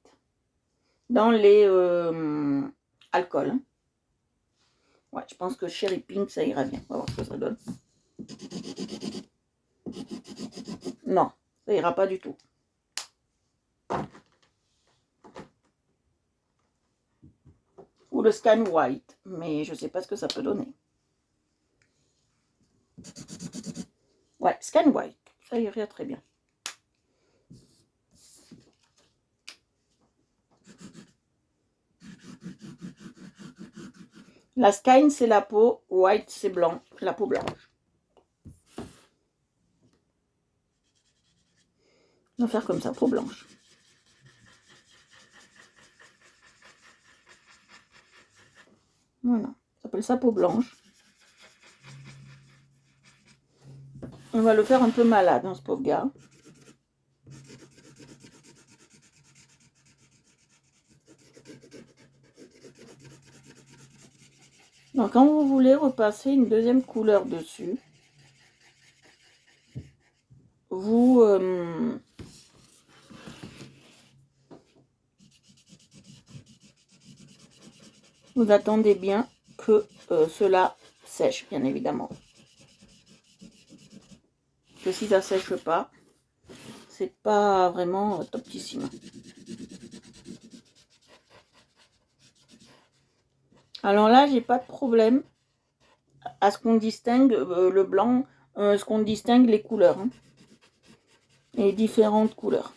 S1: Dans les alcools. Hein. Ouais, je pense que Cherry Pink, ça ira bien. On va voir ce que ça donne. Non, ça ira pas du tout. Ou le Scan White, mais je sais pas ce que ça peut donner. Ouais, Scan White, ça irait très bien. La Sky, c'est la peau, White, c'est blanc, la peau blanche. On va faire comme ça, peau blanche. Voilà, ça s'appelle ça peau blanche. On va le faire un peu malade, hein, ce pauvre gars. Donc, quand vous voulez repasser une deuxième couleur dessus, vous attendez bien que cela sèche, bien évidemment. Que si ça sèche pas, c'est pas vraiment topissime. Alors là, j'ai pas de problème à ce qu'on distingue le blanc, ce qu'on distingue les couleurs, hein, les différentes couleurs.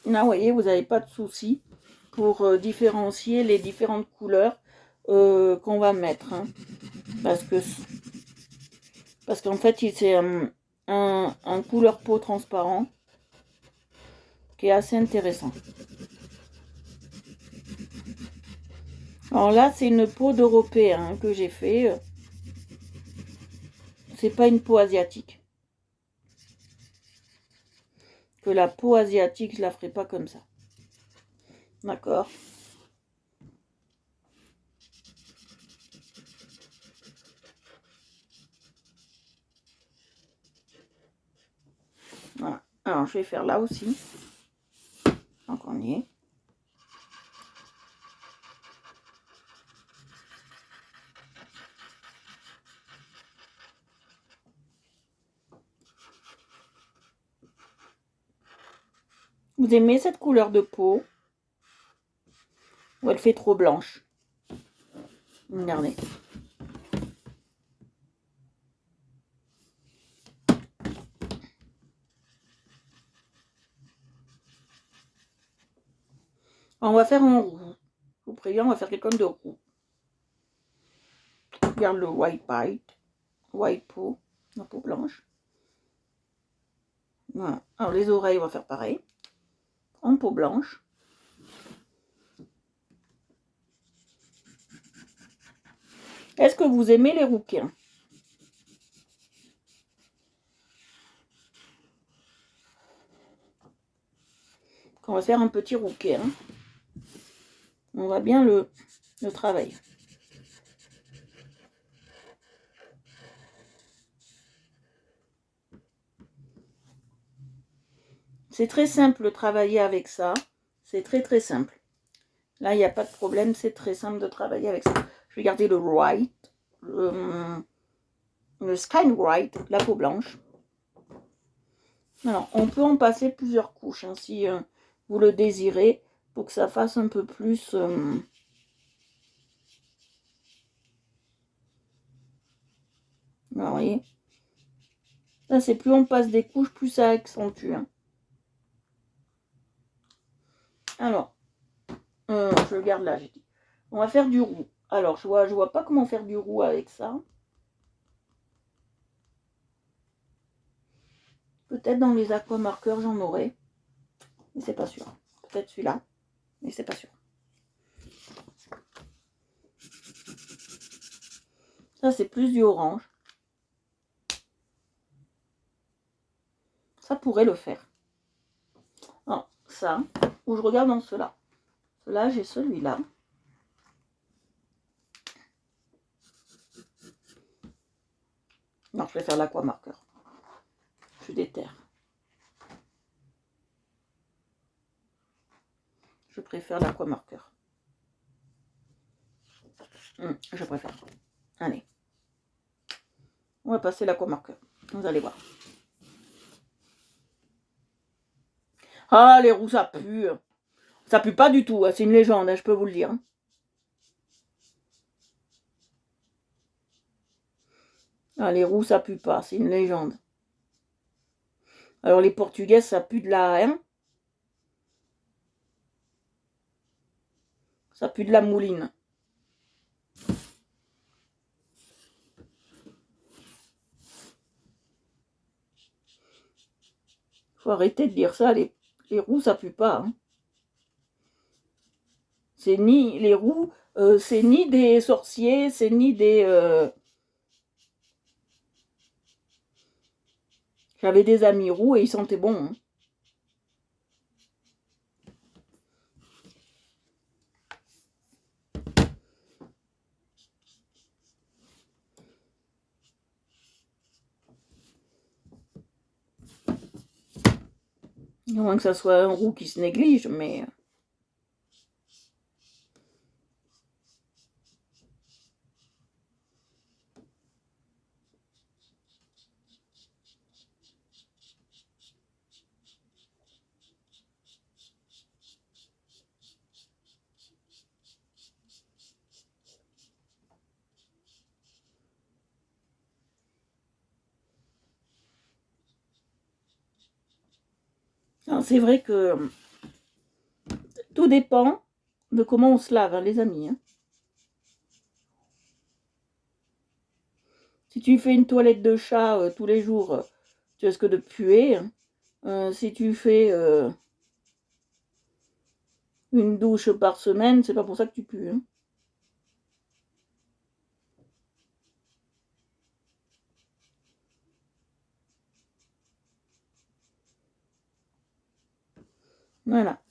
S1: Là, vous voyez, vous n'avez pas de souci pour différencier les différentes couleurs qu'on va mettre. Hein, parce qu'en fait, c'est un couleur peau transparent qui est assez intéressant. Alors là, c'est une peau d'Européen que j'ai fait. C'est pas une peau asiatique. Que la peau asiatique, je la ferai pas comme ça. D'accord. Voilà. Alors, je vais faire là aussi. Donc, on y est. Vous aimez cette couleur de peau? Ou elle fait trop blanche? Regardez. On va faire en roux. Je vous préviens, on va faire quelqu'un de roux. Regarde le white bite. White peau. La peau blanche. Voilà. Alors les oreilles, on va faire pareil. En peau blanche. Est-ce que vous aimez les rouquins? On va faire un petit rouquin. On va bien le travailler. C'est très simple de travailler avec ça. C'est très très simple. Là, il n'y a pas de problème. C'est très simple de travailler avec ça. Je vais garder le white, le sky white, la peau blanche. Alors, on peut en passer plusieurs couches hein, si vous le désirez pour que ça fasse un peu plus... vous voyez, ça c'est plus on passe des couches, plus ça accentue. Hein. Alors, je le garde là, j'ai dit. On va faire du roux. Alors, je vois pas comment faire du roux avec ça. Peut-être dans les aquamarqueurs, j'en aurai. Mais c'est pas sûr. Peut-être celui-là. Mais c'est pas sûr. Ça, c'est plus du orange. Ça pourrait le faire. Non, ça. Ou je regarde dans ceux-là. Ceux-là, j'ai celui-là. Non, je préfère l'aquamarqueur. Je suis déter. Je préfère l'aquamarqueur. Je préfère. Allez. On va passer l'aquamarqueur. Vous allez voir. Ah, les roux, ça pue. Ça pue pas du tout. C'est une légende, je peux vous le dire. Ah, les roux, ça pue pas. C'est une légende. Alors, les portugaises, ça pue de la... Hein, ça pue de la mouline. Faut arrêter de dire ça. Les roux, ça pue pas. Hein. C'est ni... Les roux, c'est ni des sorciers, c'est ni des... J'avais des amis roux et ils sentaient bon. Hein. À moins que ça soit un roux qui se néglige, mais... C'est vrai que tout dépend de comment on se lave, hein, les amis. Hein. Si tu fais une toilette de chat tous les jours, tu risques de puer. Hein. Si tu fais une douche par semaine, c'est pas pour ça que tu pues. Hein. Voilà.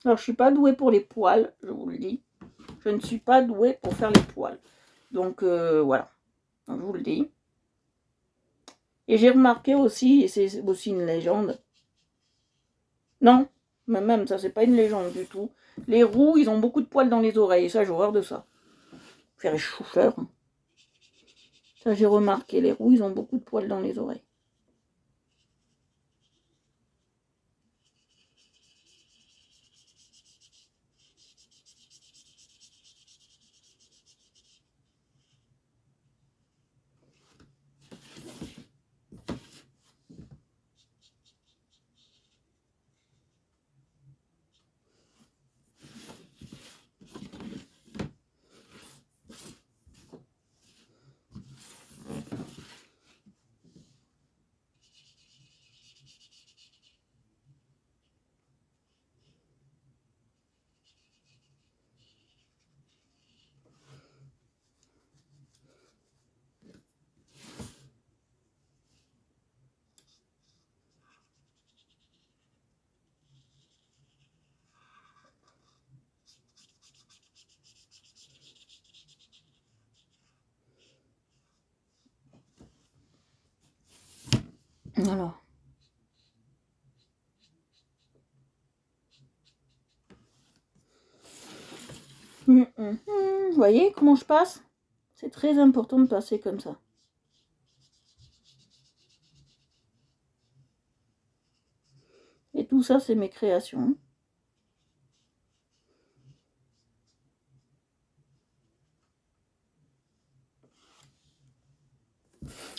S1: Alors, je suis pas douée pour les poils, je vous le dis. Je ne suis pas douée pour faire les poils. Donc, voilà. Donc, je vous le dis. Et j'ai remarqué aussi, et c'est aussi une légende. Non, mais même ça, c'est pas une légende du tout. Les roux, ils ont beaucoup de poils dans les oreilles. Ça, j'ai horreur de ça. Faire les chauffeurs. Ça, j'ai remarqué. Les roux, ils ont beaucoup de poils dans les oreilles. Alors. Vous voyez comment je passe? C'est très important de passer comme ça. Et tout ça, c'est mes créations.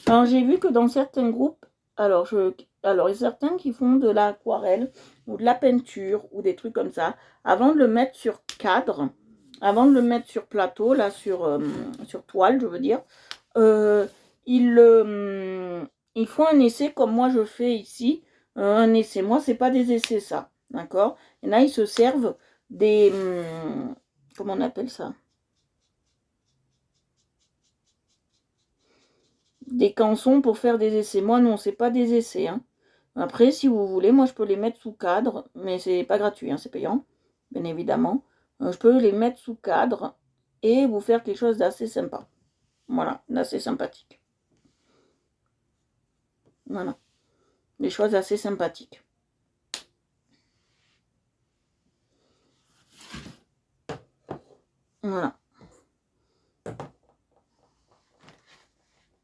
S1: Alors, j'ai vu que dans certains groupes, alors il y a certains qui font de l'aquarelle ou de la peinture ou des trucs comme ça, avant de le mettre sur cadre, avant de le mettre sur plateau, là, sur toile, je veux dire, ils font un essai comme moi je fais ici. Un essai. Moi, c'est pas des essais, ça. D'accord? Et là, ils se servent des... comment on appelle ça? Des cançons pour faire des essais. Moi, non, c'est pas des essais. Hein. Après, si vous voulez, moi, je peux les mettre sous cadre. Mais c'est pas gratuit, hein, c'est payant. Bien évidemment. Je peux les mettre sous cadre et vous faire quelque chose d'assez sympa. Voilà, d'assez sympathique. Voilà. Des choses assez sympathiques. Voilà.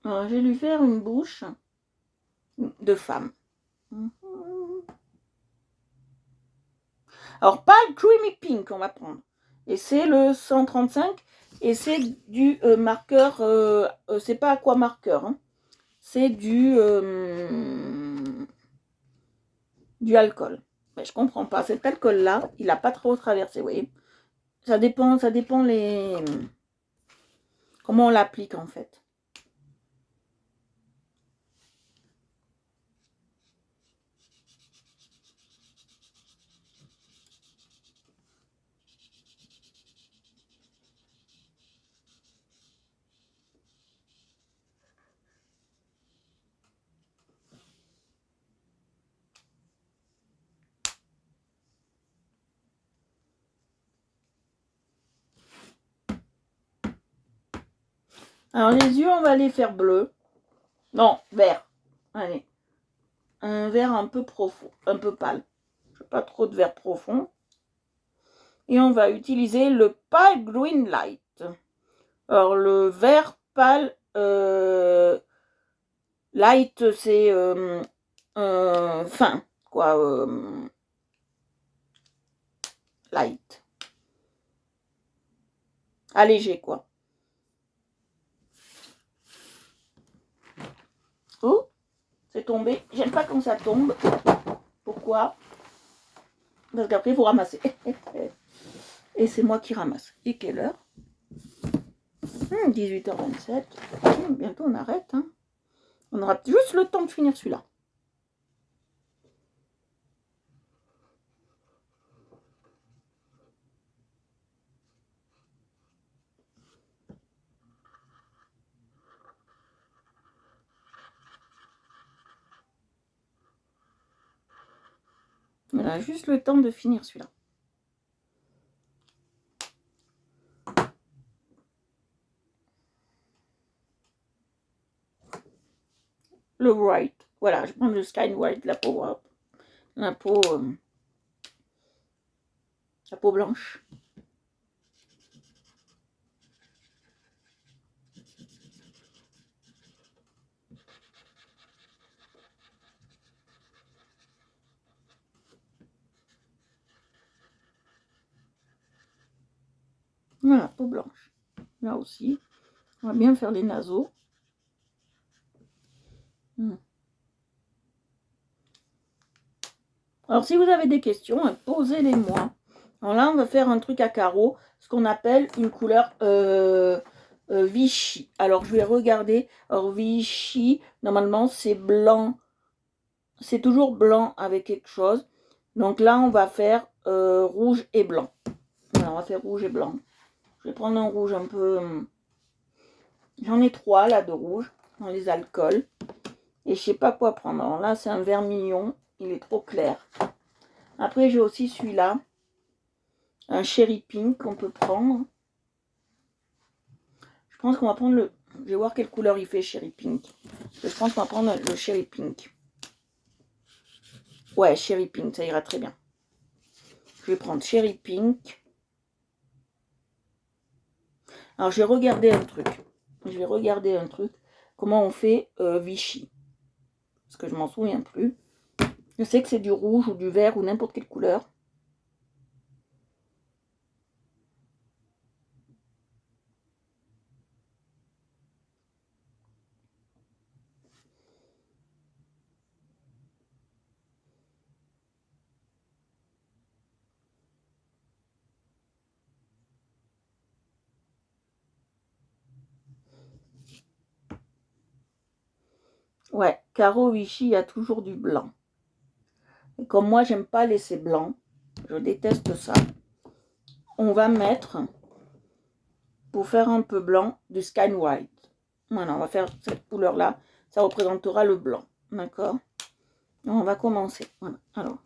S1: Alors, je vais lui faire une bouche de femme. Alors, pas le Creamy Pink, on va prendre. Et c'est le 135. Et c'est du marqueur, c'est pas aqua marqueur. Hein. C'est du alcool. Mais je comprends pas. Cet alcool-là, il n'a pas trop traversé, vous voyez. Ça dépend les... Comment on l'applique, en fait. Alors, les yeux, on va les faire bleus. Non, vert. Allez. Un vert un peu profond, un peu pâle. Pas trop de vert profond. Et on va utiliser le Pale Green Light. Alors, le vert pâle light, c'est fin, quoi. Light. Allégé, quoi. Oh, c'est tombé. J'aime pas quand ça tombe. Pourquoi? Parce qu'après, il faut ramasser. Et c'est moi qui ramasse. Et quelle heure? 18h27. Bientôt, on arrête. Hein. On aura juste le temps de finir celui-là. On a juste le temps de finir celui-là. Le white. Voilà, je prends le sky white, la peau blanche. Voilà, peau blanche. Là aussi, on va bien faire les naseaux. Alors, si vous avez des questions, posez-les-moi. Alors là, on va faire un truc à carreaux, ce qu'on appelle une couleur Vichy. Alors, je vais regarder. Alors, Vichy, normalement, c'est blanc. C'est toujours blanc avec quelque chose. Donc là, on va faire rouge et blanc. Voilà, on va faire rouge et blanc. Je vais prendre un rouge un peu... J'en ai 3 là de rouge dans les alcools. Et je sais pas quoi prendre. Alors là, c'est un vermillon. Il est trop clair. Après, j'ai aussi celui-là. Un cherry pink qu'on peut prendre. Je pense qu'on va prendre le... Je vais voir quelle couleur il fait, cherry pink. Je pense qu'on va prendre le cherry pink. Ouais, cherry pink, ça ira très bien. Je vais prendre cherry pink. Alors, je vais regarder un truc. Comment on fait Vichy. Parce que je m'en souviens plus. Je sais que c'est du rouge ou du vert ou n'importe quelle couleur. Ouais, Caro Vichy, il y a toujours du blanc. Et comme moi, j'aime pas laisser blanc, je déteste ça. On va mettre, pour faire un peu blanc, du Sky White. Voilà, on va faire cette couleur-là. Ça représentera le blanc. D'accord? On va commencer. Voilà. Alors.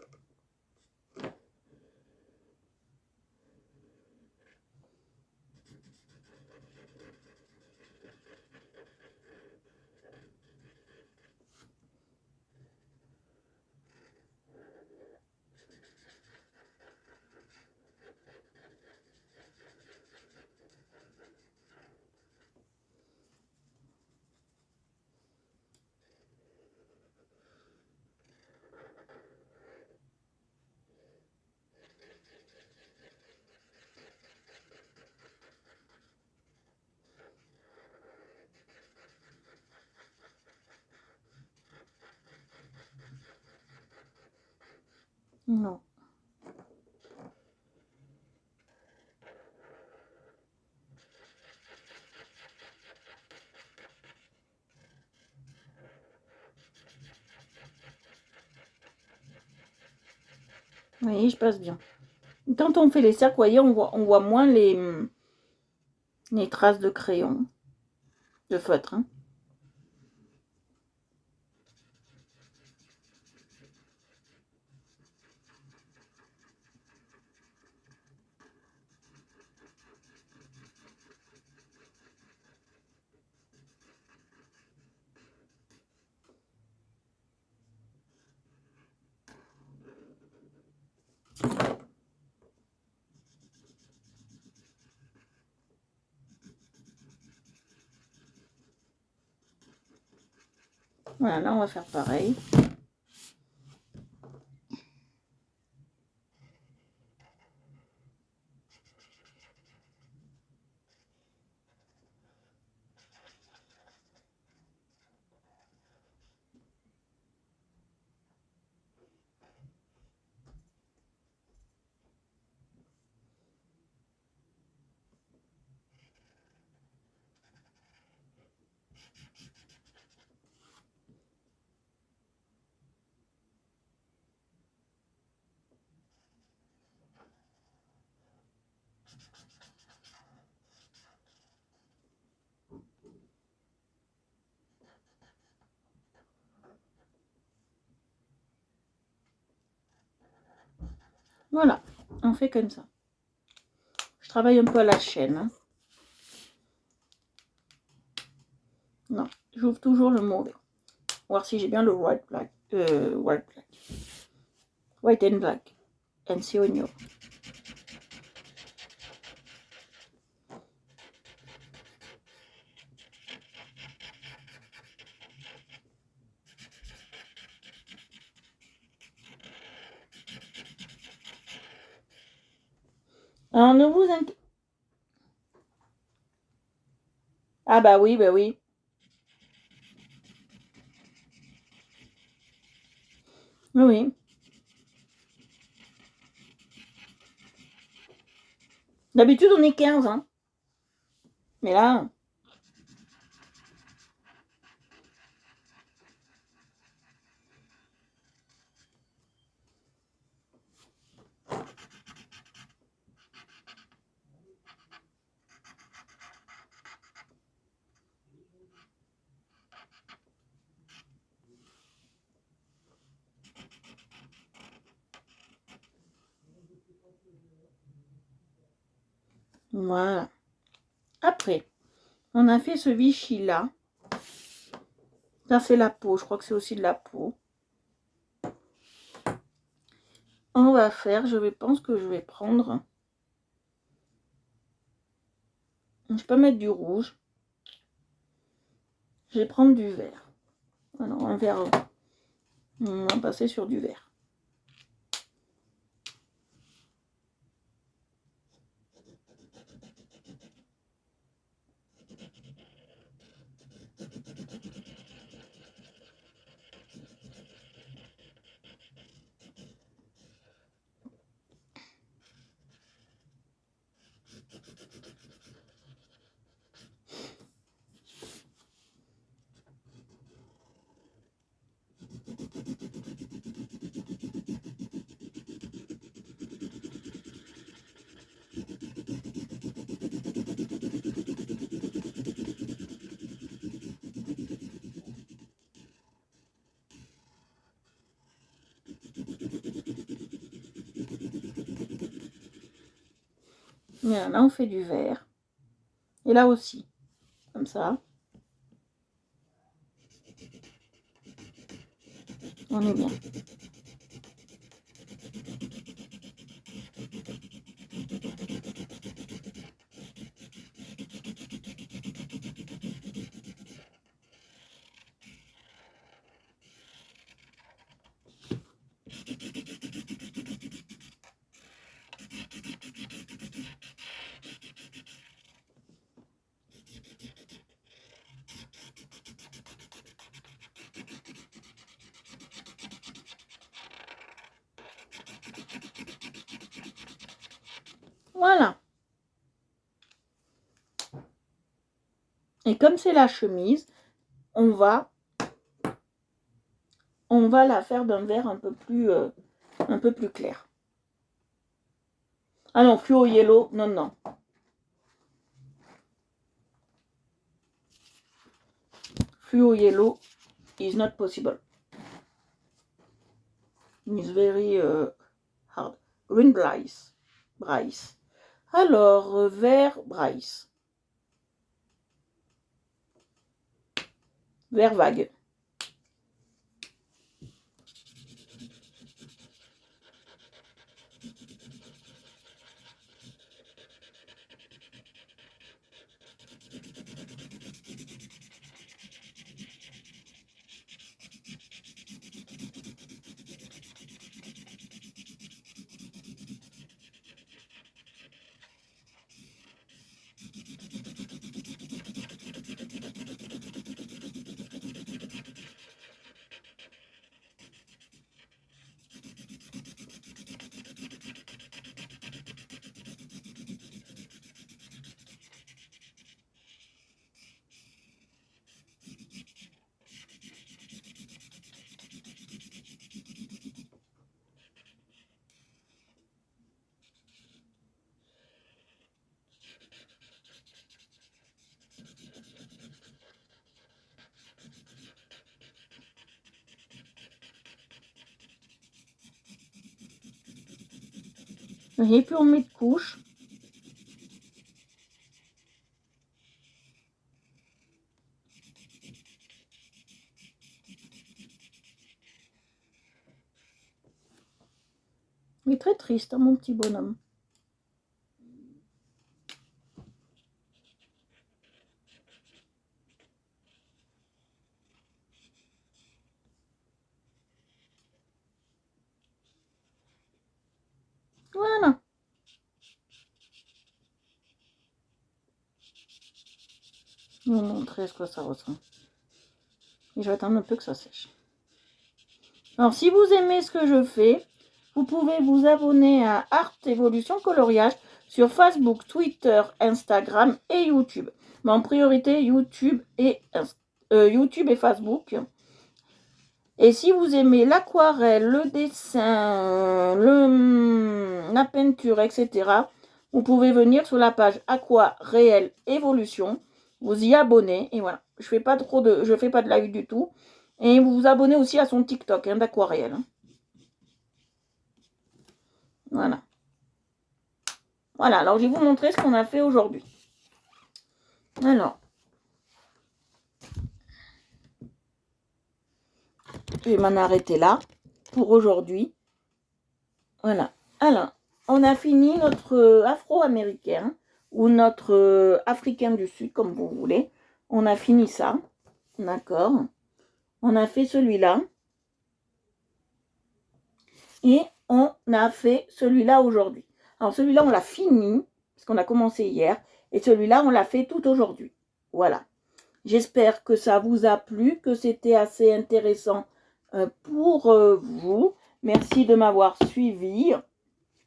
S1: Non. Vous voyez, je passe bien. Quand on fait les cercles, vous voyez, on voit moins les traces de crayon, de feutre. Hein. Voilà, là, on va faire pareil. Voilà, on fait comme ça. Je travaille un peu à la chaîne. Hein. Non, j'ouvre toujours le mauvais. Voir si j'ai bien le white black. White and black. And Sionio. Alors, ne vous inquiétez. Ah bah oui, bah oui. Oui. D'habitude, on est 15, hein. Mais là... Voilà. Après, on a fait ce Vichy-là. Ça, c'est la peau. Je crois que c'est aussi de la peau. On va faire, je pense que je vais prendre... Je peux mettre du rouge. Je vais prendre du vert. Alors, un vert... On va passer sur du vert. Voilà, là, on fait du vert. Et là aussi, comme ça. On est bien. Voilà. Et comme c'est la chemise, on va la faire d'un vert un peu plus clair. Ah non, fluo yellow, non, non. Fluo yellow is not possible. It's very hard. Green Bryce. Alors, vert Bryce. Vert vague. Et puis on met de couche. Il est très triste, hein, mon petit bonhomme. Voilà. Je vais vous montrer ce que ça ressemble. Et je vais attendre un peu que ça sèche. Alors, si vous aimez ce que je fais, vous pouvez vous abonner à Art Evolution Coloriage sur Facebook, Twitter, Instagram et YouTube. Mais en priorité, YouTube et Facebook. Et si vous aimez l'aquarelle, le dessin, la peinture, etc., vous pouvez venir sur la page Aquarelle Evolution, vous y abonner, et voilà. Je fais pas de live du tout. Et vous vous abonnez aussi à son TikTok d'aquarelle. Hein. Voilà. Voilà, alors je vais vous montrer ce qu'on a fait aujourd'hui. Alors, je vais m'en arrêter là pour aujourd'hui. Voilà. Alors, on a fini notre afro-américain ou notre africain du Sud, comme vous voulez. On a fini ça. D'accord. On a fait celui-là. Et on a fait celui-là aujourd'hui. Alors, celui-là, on l'a fini, parce qu'on a commencé hier. Et celui-là, on l'a fait tout aujourd'hui. Voilà. J'espère que ça vous a plu, que c'était assez intéressant pour vous. Merci de m'avoir suivi.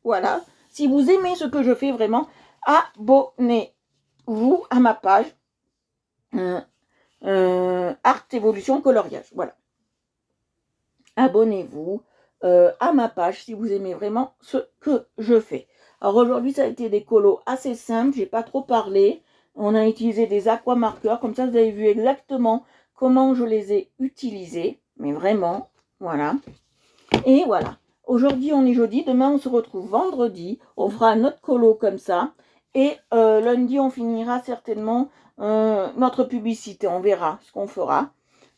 S1: Voilà. Si vous aimez ce que je fais vraiment, abonnez-vous à ma page Art Evolution Coloriage. Voilà. Abonnez-vous à ma page si vous aimez vraiment ce que je fais. Alors aujourd'hui, ça a été des colos assez simples. J'ai pas trop parlé. On a utilisé des aquamarqueurs. Comme ça, vous avez vu exactement comment je les ai utilisés. Mais vraiment, voilà. Et voilà. Aujourd'hui, on est jeudi. Demain, on se retrouve vendredi. On fera notre colo comme ça. Et lundi, on finira certainement notre publicité. On verra ce qu'on fera.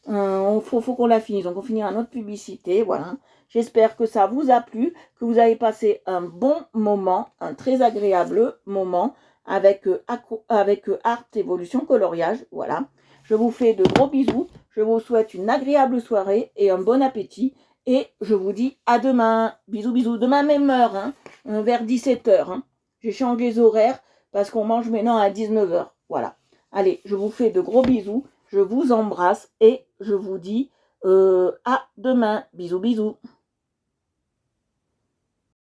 S1: Faut qu'on la finisse. Donc, on finira notre publicité. Voilà. J'espère que ça vous a plu, que vous avez passé un bon moment, un très agréable moment avec Art Évolution Coloriage. Voilà. Je vous fais de gros bisous. Je vous souhaite une agréable soirée et un bon appétit. Et je vous dis à demain. Bisous, bisous. Demain, même heure, hein, vers 17h. Hein. J'ai changé les horaires parce qu'on mange maintenant à 19h. Voilà. Allez, je vous fais de gros bisous. Je vous embrasse et je vous dis à demain. Bisous, bisous.